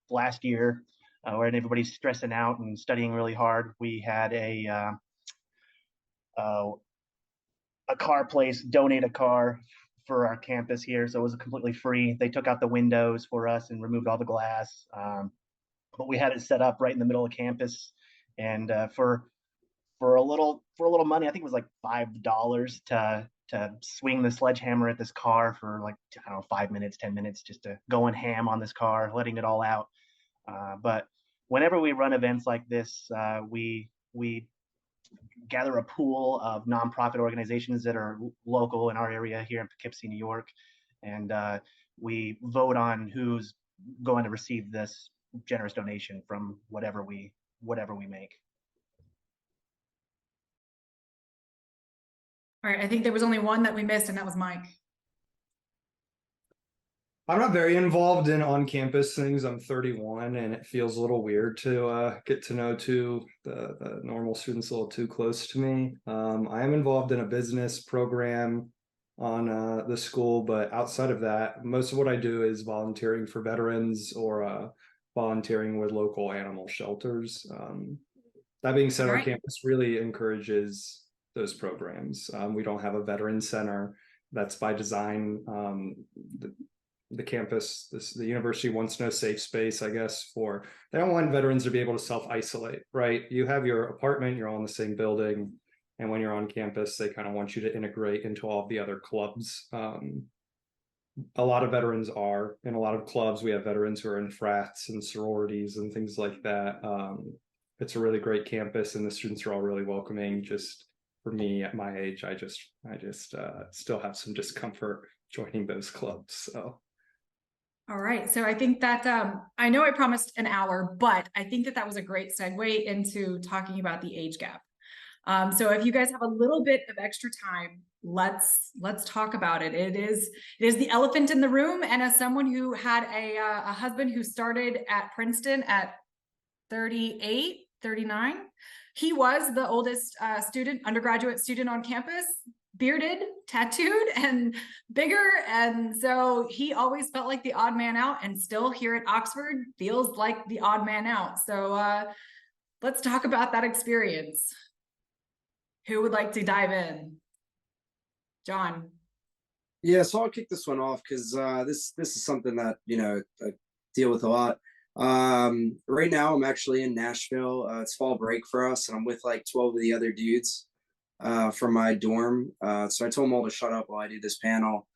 last year, where everybody's stressing out and studying really hard, we had a car place donate a car for our campus here, so it was completely free. They took out the windows for us and removed all the glass, but we had it set up right in the middle of campus, and for a little money, I think it was like $5 to swing the sledgehammer at this car for like, I don't know, 5 minutes, 10 minutes, just to going ham on this car, letting it all out. But whenever we run events like this, we gather a pool of nonprofit organizations that are local in our area here in Poughkeepsie, New York, and we vote on who's going to receive this generous donation from whatever we make. All right, I think there was only one that we missed, and that was Mike. I'm not very involved in on-campus things. I'm 31, and it feels a little weird to get to know the normal students a little too close to me. I am involved in a business program on the school, but outside of that, most of what I do is volunteering for veterans or volunteering with local animal shelters. That being said, our campus really encourages those programs. We don't have a veteran center. That's by design. The campus, the university wants no safe space, I guess, they don't want veterans to be able to self-isolate, right? You have your apartment, you're all in the same building, and when you're on campus, they kind of want you to integrate into all of the other clubs. A lot of veterans are in a lot of clubs. We have veterans who are in frats and sororities and things like that. It's a really great campus, and the students are all really welcoming. Just for me at my age, I just still have some discomfort joining those clubs. So. All right, so I think that I know I promised an hour, but I think that was a great segue into talking about the age gap. So if you guys have a little bit of extra time, let's talk about it. It is the elephant in the room, and as someone who had a husband who started at Princeton at 38, 39. He was the oldest undergraduate student on campus, bearded, tattooed, and bigger. And so he always felt like the odd man out, and still here at Oxford feels like the odd man out. So let's talk about that experience. Who would like to dive in? John. Yeah, so I'll kick this one off because this is something that I deal with a lot. Right now I'm actually in Nashville. It's fall break for us, and I'm with like 12 of the other dudes from my dorm. So I told them all to shut up while I do this panel.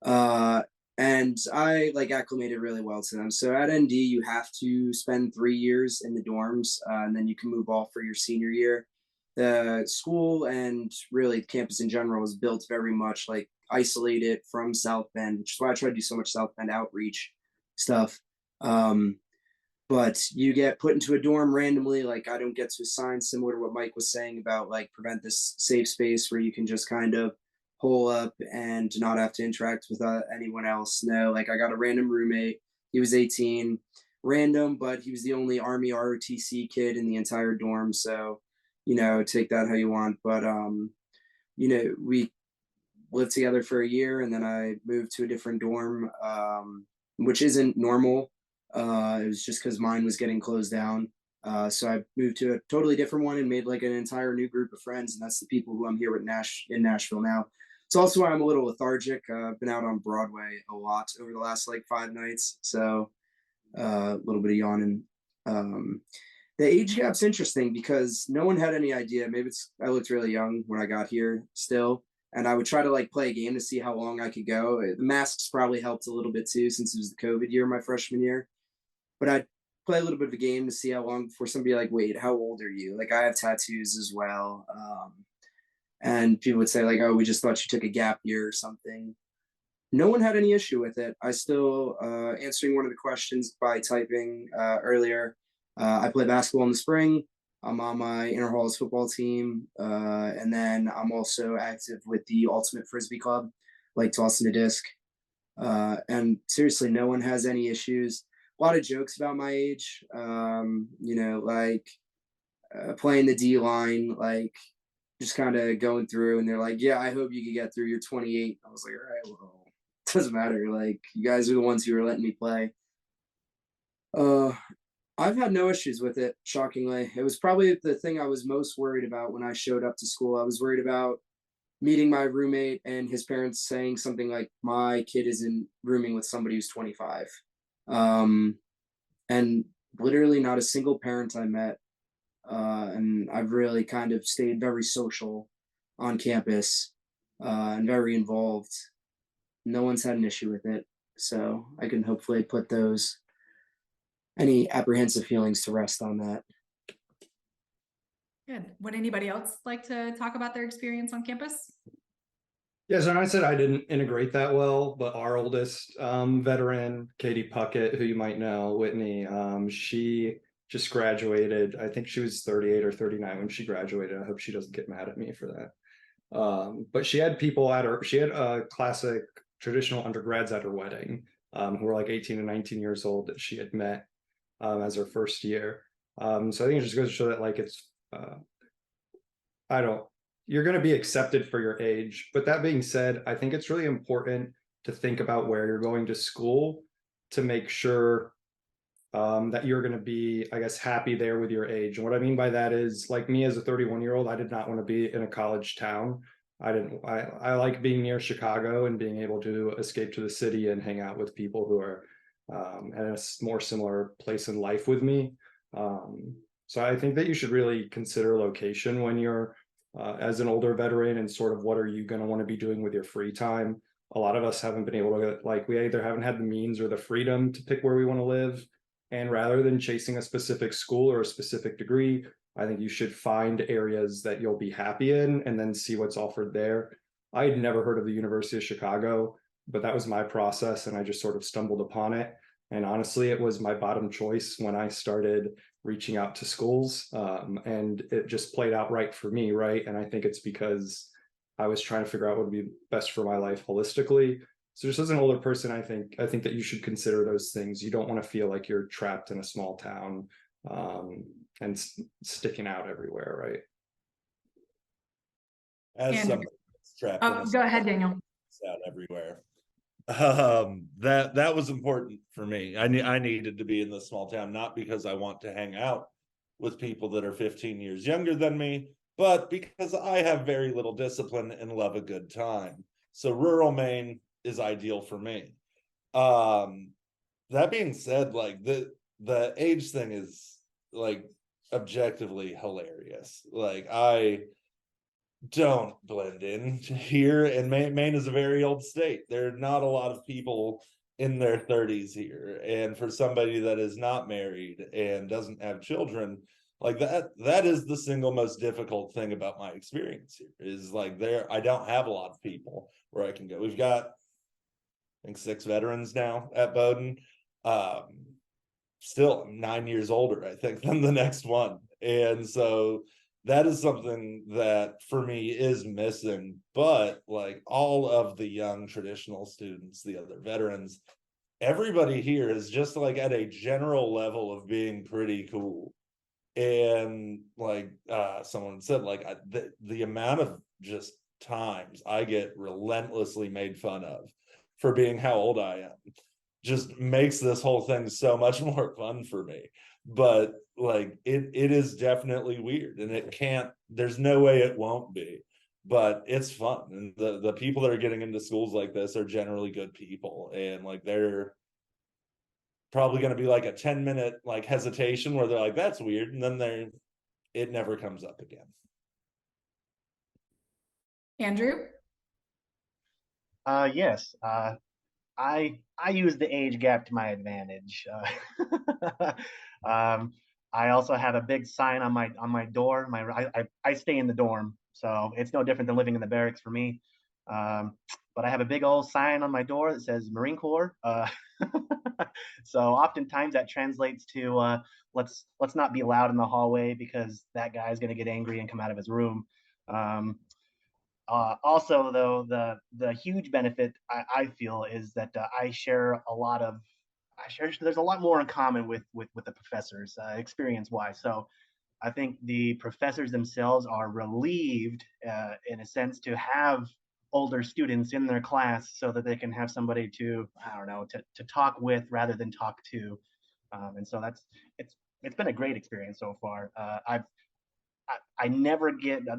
And I like acclimated really well to them. So at ND, you have to spend 3 years in the dorms, and then you can move off for your senior year. The school and really campus in general is built very much like isolated from South Bend, which is why I try to do so much South Bend outreach stuff. But you get put into a dorm randomly. Like I don't get to assign, similar to what Mike was saying about like prevent this safe space where you can just kind of hole up and not have to interact with anyone else. No, like I got a random roommate. He was 18, random, but he was the only Army ROTC kid in the entire dorm. So, take that how you want. But, we lived together for a year, and then I moved to a different dorm, which isn't normal. It was just because mine was getting closed down. So I moved to a totally different one and made like an entire new group of friends. And that's the people who I'm here with in Nashville now. It's also why I'm a little lethargic. I've been out on Broadway a lot over the last like 5 nights. So a little bit of yawning. The age gap's interesting because no one had any idea. Maybe I looked really young when I got here still. And I would try to like play a game to see how long I could go. The masks probably helped a little bit too, since it was the COVID year, my freshman year. But I'd play a little bit of a game to see how long before somebody like, wait, how old are you? Like I have tattoos as well. And people would say like, oh, we just thought you took a gap year or something. No one had any issue with it. I still, answering one of the questions by typing earlier, I play basketball in the spring. I'm on my inner halls football team. And then I'm also active with the Ultimate Frisbee Club, like tossing a disc. And seriously, no one has any issues. A lot of jokes about my age, like playing the D line, like just kind of going through, and they're like, yeah, I hope you can get through. You're 28. I was like, all right, well, it doesn't matter. Like you guys are the ones who are letting me play. I've had no issues with it, shockingly. It was probably the thing I was most worried about when I showed up to school. I was worried about meeting my roommate and his parents saying something like, my kid isn't rooming with somebody who's 25. And literally not a single parent I met. And I've really kind of stayed very social on campus and very involved. No one's had an issue with it. So I can hopefully put any apprehensive feelings to rest on that. Good. Would anybody else like to talk about their experience on campus? Yeah, so I said I didn't integrate that well, but our oldest veteran, Katie Puckett, who you might know, Whitney, she just graduated. I think she was 38 or 39 when she graduated. I hope she doesn't get mad at me for that. But she had people she had classic traditional undergrads at her wedding who were like 18 and 19 years old that she had met as her first year. So I think it just goes to show that like it's, you're going to be accepted for your age. But that being said, I think it's really important to think about where you're going to school to make sure that you're going to be, I guess, happy there with your age. And what I mean by that is, like me as a 31-year-old, I did not want to be in a college town. I like being near Chicago and being able to escape to the city and hang out with people who are at a more similar place in life with me. So I think that you should really consider location when you're as an older veteran, and sort of what are you going to want to be doing with your free time. A lot of us haven't been able to, like, we either haven't had the means or the freedom to pick where we want to live. And rather than chasing a specific school or a specific degree, I think you should find areas that you'll be happy in and then see what's offered there. I had never heard of the University of Chicago, but that was my process and I just sort of stumbled upon it. And honestly, it was my bottom choice when I started reaching out to schools, and it just played out right for me, right? And I think it's because I was trying to figure out what would be best for my life holistically. So just as an older person, I think that you should consider those things. You don't want to feel like you're trapped in a small town and sticking out everywhere, right? As And- somebody that's trapped in Oh, a go ahead, Daniel. out everywhere. That was important for me. I needed to be in this small town, not because I want to hang out with people that are 15 years younger than me, but because I have very little discipline and love a good time. So rural Maine is ideal for me. That being said, like the age thing is like objectively hilarious. Like I don't blend in here, and Maine is a very old state. There are not a lot of people in their 30s here, and for somebody that is not married and doesn't have children, like that is the single most difficult thing about my experience here, is like I don't have a lot of people where I can go. We've got, I think, 6 veterans now at Bowdoin. Still 9 years older, I think, than the next one. And so that is something that for me is missing. But like all of the young traditional students, the other veterans, everybody here is just like at a general level of being pretty cool. And like someone said, like the amount of just times I get relentlessly made fun of for being how old I am just makes this whole thing so much more fun for me. But like it is definitely weird, and there's no way it won't be, but it's fun. And the people that are getting into schools like this are generally good people, and like they're probably going to be like a 10-minute like hesitation where they're like, that's weird, and then it never comes up again. Andrew? Yes. I use the age gap to my advantage. I also have a big sign on my door. I stay in the dorm, so it's no different than living in the barracks for me. But I have a big old sign on my door that says Marine Corps. So oftentimes that translates to let's not be loud in the hallway because that guy's gonna get angry and come out of his room. Also, though, the huge benefit I feel is that there's a lot more in common with the professors experience-wise. So I think the professors themselves are relieved in a sense to have older students in their class so that they can have somebody to, I don't know, to talk with rather than talk to. And so it's been a great experience so far. I never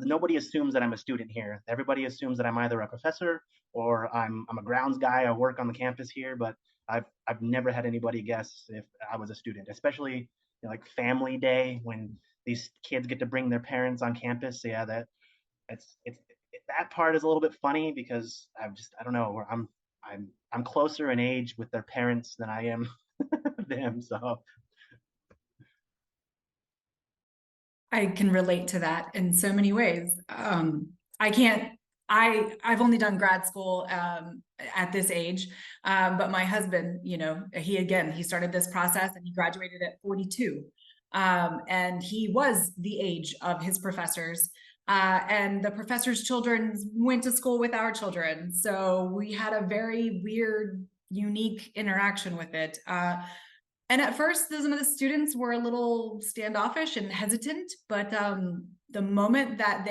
nobody assumes that I'm a student here. Everybody assumes that I'm either a professor or I'm a grounds guy. I work on the campus here, but I've never had anybody guess if I was a student, especially, you know, like family day when these kids get to bring their parents on campus. Yeah, that part is a little bit funny because I don't know, I'm closer in age with their parents than I am them. So I can relate to that in so many ways. I've only done grad school at this age, but my husband, you know, he started this process and he graduated at 42. And he was the age of his professors. And the professors' children went to school with our children. So we had a very weird, unique interaction with it. And at first, some of the students were a little standoffish and hesitant, but the moment that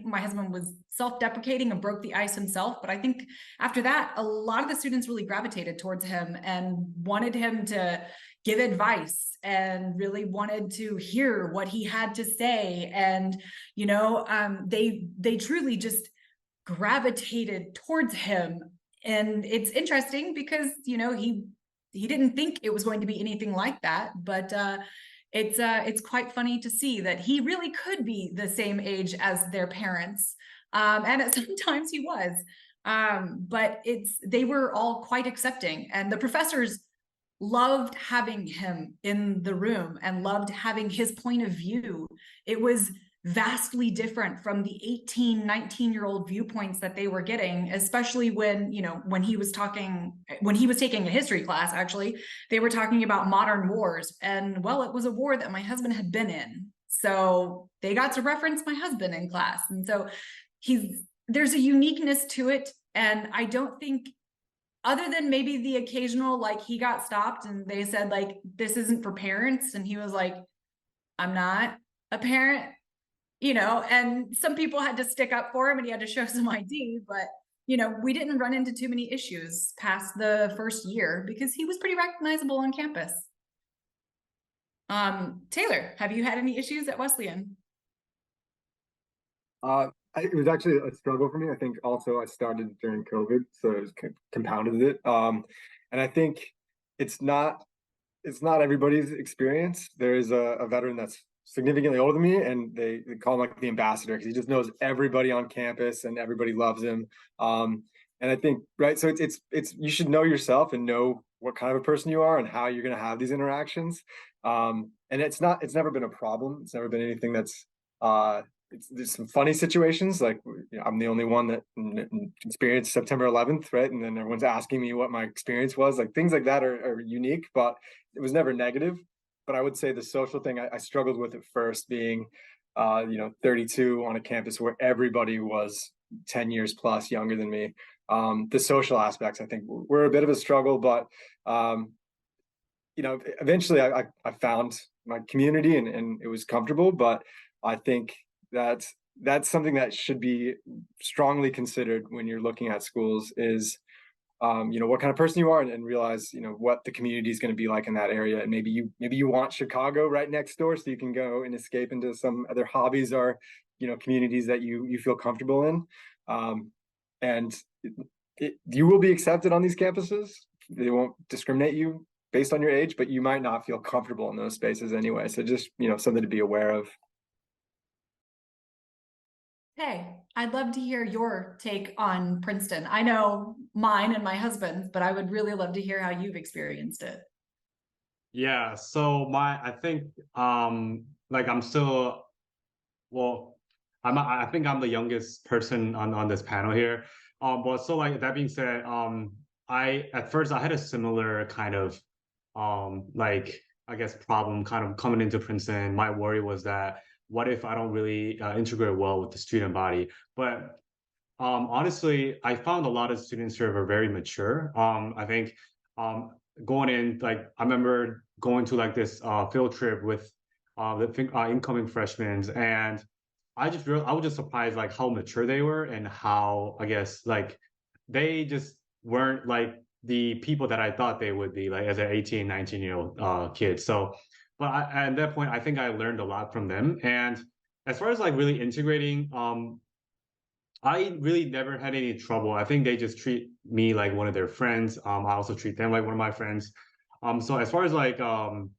my husband was self-deprecating and broke the ice himself. But I think after that, a lot of the students really gravitated towards him and wanted him to give advice and really wanted to hear what he had to say. And, you know, they truly just gravitated towards him. And it's interesting because, you know, he didn't think it was going to be anything like that, but it's quite funny to see that he really could be the same age as their parents, and sometimes he was, but they were all quite accepting, and the professors loved having him in the room and loved having his point of view. It was vastly different from the 18, 19-year-old viewpoints that they were getting, especially when he was taking a history class. Actually, they were talking about modern wars, and well, it was a war that my husband had been in, so they got to reference my husband in class. And so there's a uniqueness to it, and I don't think other than maybe the occasional, like he got stopped and they said like, this isn't for parents. And he was like, I'm not a parent, you know, and some people had to stick up for him and he had to show some ID, but you know, we didn't run into too many issues past the first year because he was pretty recognizable on campus. Taylor, have you had any issues at Wesleyan? It was actually a struggle for me. I think also I started during COVID, so it was compounded it. And I think it's not everybody's experience. There is a veteran that's significantly older than me, and they call him like the ambassador because he just knows everybody on campus and everybody loves him. And I think, right, so it's you should know yourself and know what kind of a person you are and how you're going to have these interactions. And it's never been a problem. It's never been anything that's there's some funny situations, like, you know, I'm the only one that experienced September 11th, right? And then everyone's asking me what my experience was. Like things like that are unique, but it was never negative. But I would say the social thing I struggled with at first, being 32 on a campus where everybody was 10 years plus younger than me. The social aspects, I think, were a bit of a struggle, but eventually I found my community and it was comfortable. But I think that's something that should be strongly considered when you're looking at schools is what kind of person you are, and realize what the community is going to be like in that area. And maybe you want Chicago right next door so you can go and escape into some other hobbies or communities that you feel comfortable in. And you will be accepted on these campuses. They won't discriminate you based on your age, but you might not feel comfortable in those spaces anyway. So just something to be aware of. Hey, I'd love to hear your take on Princeton. I know mine and my husband's, but I would really love to hear how you've experienced it. Yeah, so I think like I'm still, well, I think I'm the youngest person on this panel here. But so like that being said, at first I had a similar kind of like I guess problem kind of coming into Princeton. My worry was that what if I don't really integrate well with the student body? But honestly, I found a lot of students here are very mature. I think going in, like I remember going to like this field trip with the incoming freshmen, and I was just surprised like how mature they were and how I guess like they just weren't like the people that I thought they would be, like as an 18, 19-year-old kid. So, but at that point, I think I learned a lot from them. And as far as like really integrating, I really never had any trouble. I think they just treat me like one of their friends. I also treat them like one of my friends. So as far as like the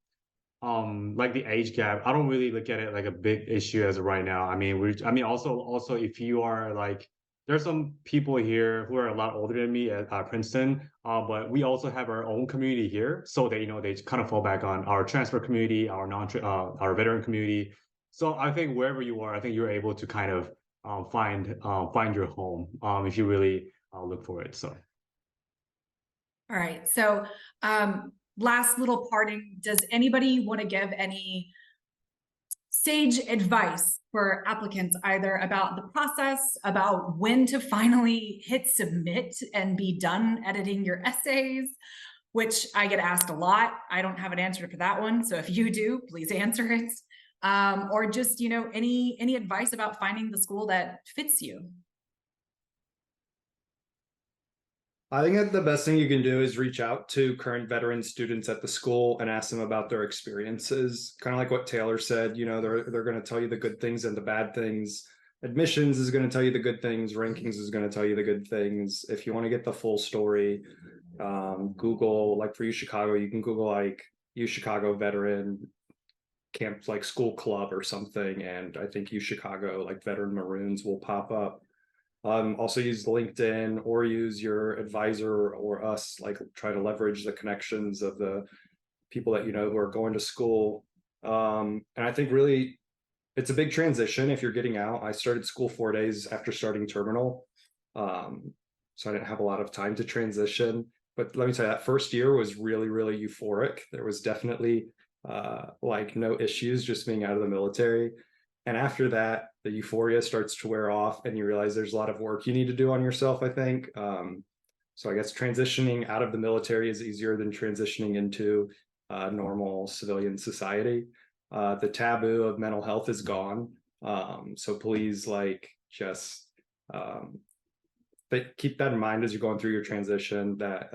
age gap, I don't really look at it like a big issue as of right now. I mean also if you are like, there's some people here who are a lot older than me at Princeton, but we also have our own community here. So they they kind of fall back on our transfer community, our veteran community. So I think wherever you are, I think you're able to kind of find your home if you really look for it. So. All right. So last little parting, does anybody want to give any sage advice for applicants, either about the process, about when to finally hit submit and be done editing your essays, which I get asked a lot. I don't have an answer for that one. So if you do, please answer it. Or just, any advice about finding the school that fits you? I think that the best thing you can do is reach out to current veteran students at the school and ask them about their experiences. Kind of like what Taylor said, they're going to tell you the good things and the bad things. Admissions is going to tell you the good things. Rankings is going to tell you the good things. If you want to get the full story, Google, like for UChicago, you can Google like UChicago veteran camp, like school club or something. And I think UChicago, like veteran Maroons will pop up. Also use LinkedIn or use your advisor or us, like try to leverage the connections of the people that who are going to school. And I think really it's a big transition if you're getting out. I started school 4 days after starting terminal. So I didn't have a lot of time to transition. But let me tell you, that first year was really, really euphoric. There was definitely like no issues just being out of the military. And after that, the euphoria starts to wear off and you realize there's a lot of work you need to do on yourself, I think. So I guess transitioning out of the military is easier than transitioning into normal civilian society. The taboo of mental health is gone. So please, like, just but keep that in mind as you're going through your transition, that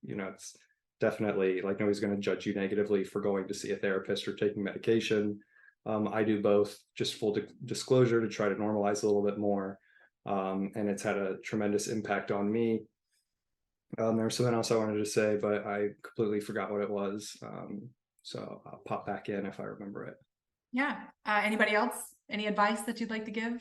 you know, it's definitely like nobody's going to judge you negatively for going to see a therapist or taking medication. I do both, just full disclosure, to try to normalize a little bit more. And it's had a tremendous impact on me. There was something else I wanted to say, but I completely forgot what it was. So I'll pop back in if I remember it. Yeah. Anybody else? Any advice that you'd like to give?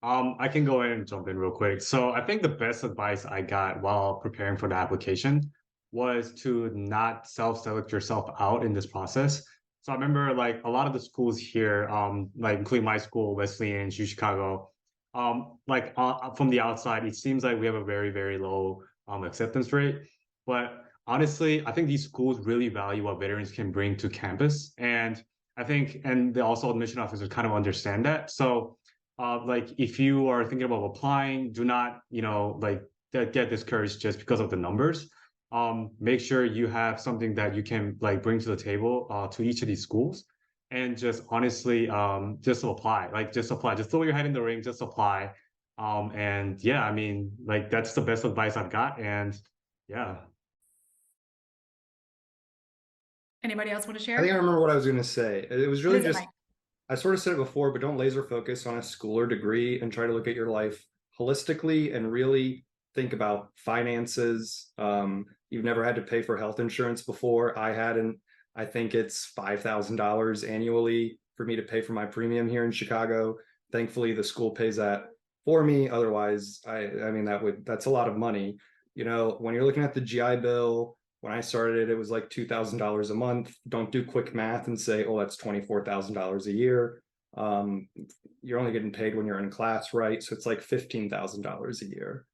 I can go in and jump in real quick. So I think the best advice I got while preparing for the application was to not self-select yourself out in this process. So I remember like a lot of the schools here, like including my school, Wesleyan, UChicago, from the outside, it seems like we have a very, very low acceptance rate. But honestly, I think these schools really value what veterans can bring to campus. And I think, and the also admission officers kind of understand that. So like if you are thinking about applying, do not, get discouraged just because of the numbers. Make sure you have something that you can like bring to the table to each of these schools, and just honestly just apply. Just throw your head in the ring, just apply. And yeah, I mean, like that's the best advice I've got. And yeah. Anybody else want to I share? think I remember what I was going to say. It was What really is it, just, Mike? I sort of said it before, but don't laser focus on a school or degree, and try to look at your life holistically and really think about finances. You've never had to pay for health insurance before. I hadn't. I think it's $5,000 annually for me to pay for my premium here in Chicago. Thankfully, the school pays that for me. Otherwise, I mean, that's a lot of money. You know, when you're looking at the GI Bill, when I started, it was like $2,000 a month. Don't do quick math and say, oh, that's $24,000 a year. You're only getting paid when you're in class, right? So it's like $15,000 a year.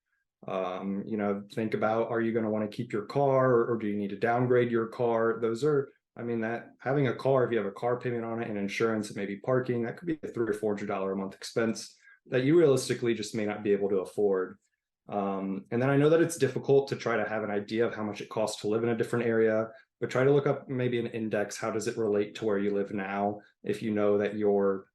You know, think about, are you going to want to keep your car, or do you need to downgrade your car? Those are, I mean, that having a car, if you have a car payment on it and insurance and maybe parking, that could be a $300 or $400 a month expense that you realistically just may not be able to afford. And then I know that it's difficult to try to have an idea of how much it costs to live in a different area, but try to look up maybe an index. How does it relate to where you live now? If you know that you're,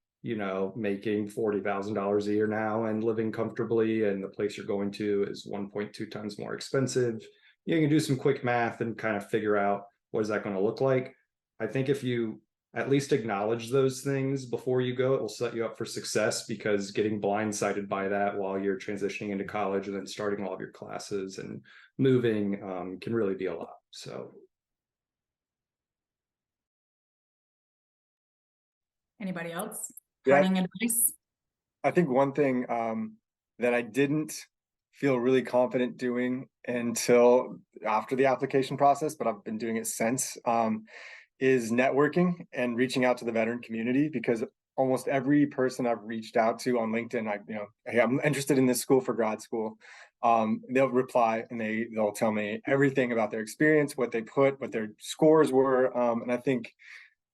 making $40,000 a year now and living comfortably, and the place you're going to is 1.2 times more expensive, you can do some quick math and kind of figure out what is that going to look like. I think if you at least acknowledge those things before you go, it will set you up for success, because getting blindsided by that while you're transitioning into college and then starting all of your classes and moving can really be a lot. So. Anybody else? Yeah. Parting advice? I think one thing that I didn't feel really confident doing until after the application process, but I've been doing it since, is networking and reaching out to the veteran community, because almost every person I've reached out to on LinkedIn, hey, I'm interested in this school for grad school. They'll reply and they'll tell me everything about their experience, what they put, what their scores were. And I think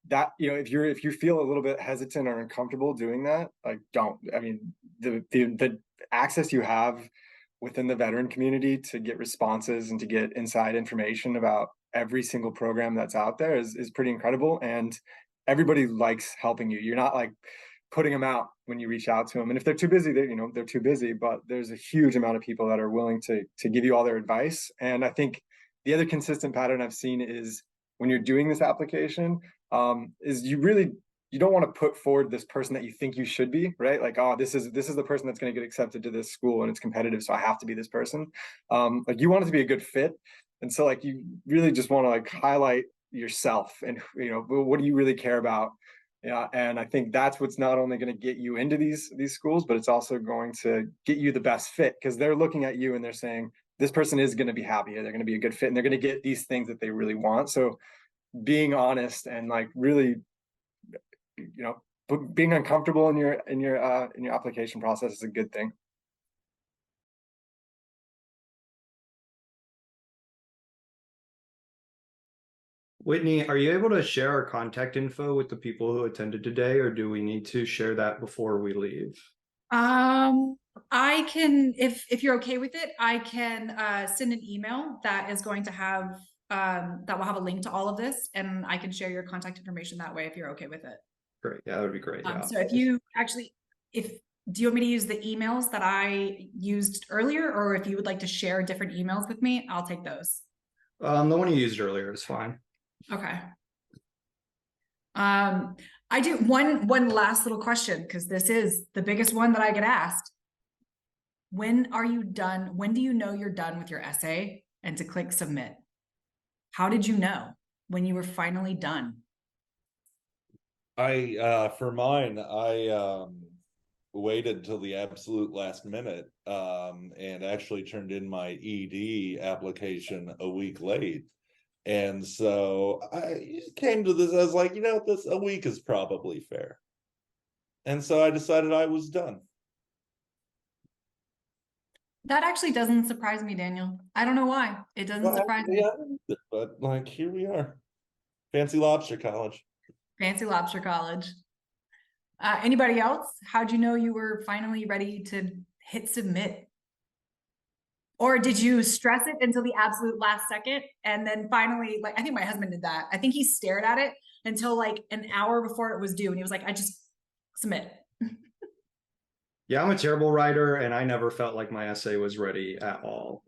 that, if you feel a little bit hesitant or uncomfortable doing that, like, don't. I mean, the access you have within the veteran community to get responses and to get inside information about every single program that's out there is pretty incredible. And everybody likes helping you. You're not like putting them out when you reach out to them. And if they're too busy, they're too busy, but there's a huge amount of people that are willing to give you all their advice. And I think the other consistent pattern I've seen is, when you're doing this application, is you don't want to put forward this person that you think you should be, right? Like, oh, this is the person that's going to get accepted to this school and it's competitive, so I have to be this person. Like, you want it to be a good fit. And so like, you really just want to like highlight yourself and, what do you really care about? Yeah. And I think that's what's not only going to get you into these schools, but it's also going to get you the best fit, because they're looking at you and they're saying, this person is going to be happy, they're going to be a good fit, and they're going to get these things that they really want. So being honest and like really, being uncomfortable in your application process is a good thing. Whitney, are you able to share our contact info with the people who attended today, or do we need to share that before we leave? I can, if you're okay with it, I can send an email that is going to have that will have a link to all of this, and I can share your contact information that way if you're okay with it. Great. Yeah, that would be great. Yeah. So if you actually, do you want me to use the emails that I used earlier, or if you would like to share different emails with me, I'll take those. The one you used earlier is fine. Okay. I do one last little question, because this is the biggest one that I get asked. When are you done? When do you know you're done with your essay and to click submit? How did you know when you were finally done? For mine, I waited till the absolute last minute and actually turned in my ED application a week late. And so I came to this, I was like, this a week is probably fair. And so I decided I was done. That actually doesn't surprise me, Daniel. I don't know why. It doesn't surprise me. Yeah, but like, here we are. Fancy Lobster College. Fancy Lobster College. Anybody else? How'd you know you were finally ready to hit submit? Or did you stress it until the absolute last second and then finally, like, I think my husband did that. I think he stared at it until like an hour before it was due, and he was like, I just submit. Yeah, I'm a terrible writer, and I never felt like my essay was ready at all.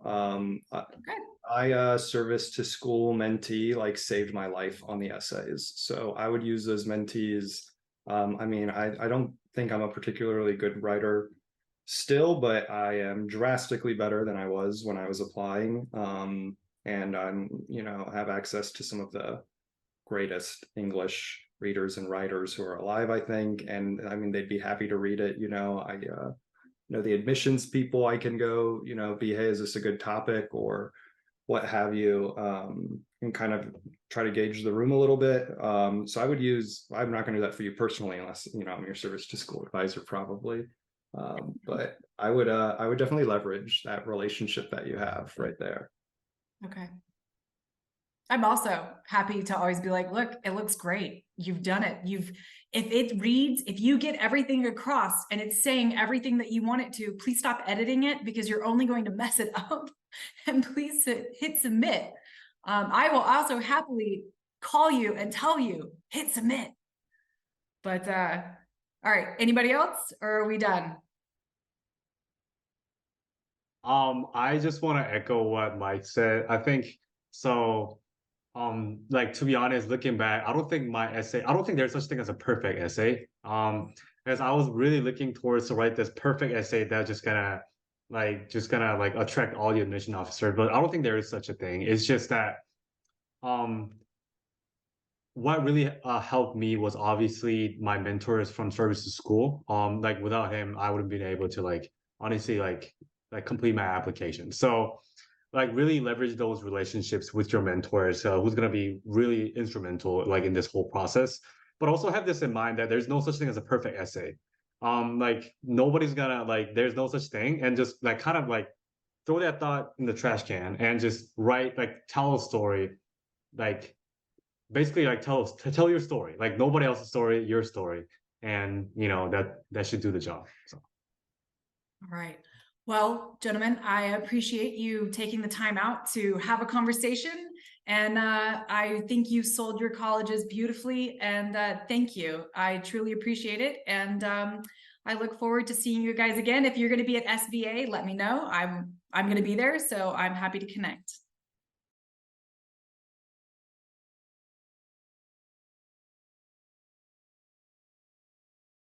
I service to school mentee like saved my life on the essays. So I would use those mentees. I mean, I don't think I'm a particularly good writer still, but I am drastically better than I was when I was applying. And I'm, have access to some of the greatest English readers and writers who are alive, I think. And I mean, they'd be happy to read it. The admissions people, I can go, be, hey, is this a good topic or what have you, and kind of try to gauge the room a little bit. So I'm not going to do that for you personally, unless, I'm your service to school advisor probably. But I would definitely leverage that relationship that you have right there. Okay. I'm also happy to always be like, look, it looks great. You've done it. If you get everything across and it's saying everything that you want it to, please stop editing it, because you're only going to mess it up. And please hit submit. I will also happily call you and tell you, hit submit. But all right, anybody else, or are we done? I just want to echo what Mike said. I think so. Like, to be honest, looking back, I don't think there's such thing as a perfect essay. As I was really looking towards to write this perfect essay that just gonna attract all the admission officers, but I don't think there is such a thing. It's just that, what really helped me was obviously my mentors from service to school. Like, without him, I wouldn't been able to honestly complete my application. So really leverage those relationships with your mentors, who's going to be really instrumental in this whole process. But also have this in mind that there's no such thing as a perfect essay. Nobody's gonna there's no such thing, and just throw that thought in the trash can and just write, tell a story, basically tell your story, nobody else's story, your story, and that should do the job. So. All right. Well, gentlemen, I appreciate you taking the time out to have a conversation, and I think you sold your colleges beautifully, and thank you. I truly appreciate it, and I look forward to seeing you guys again. If you're going to be at SVA, let me know. I'm going to be there, so I'm happy to connect.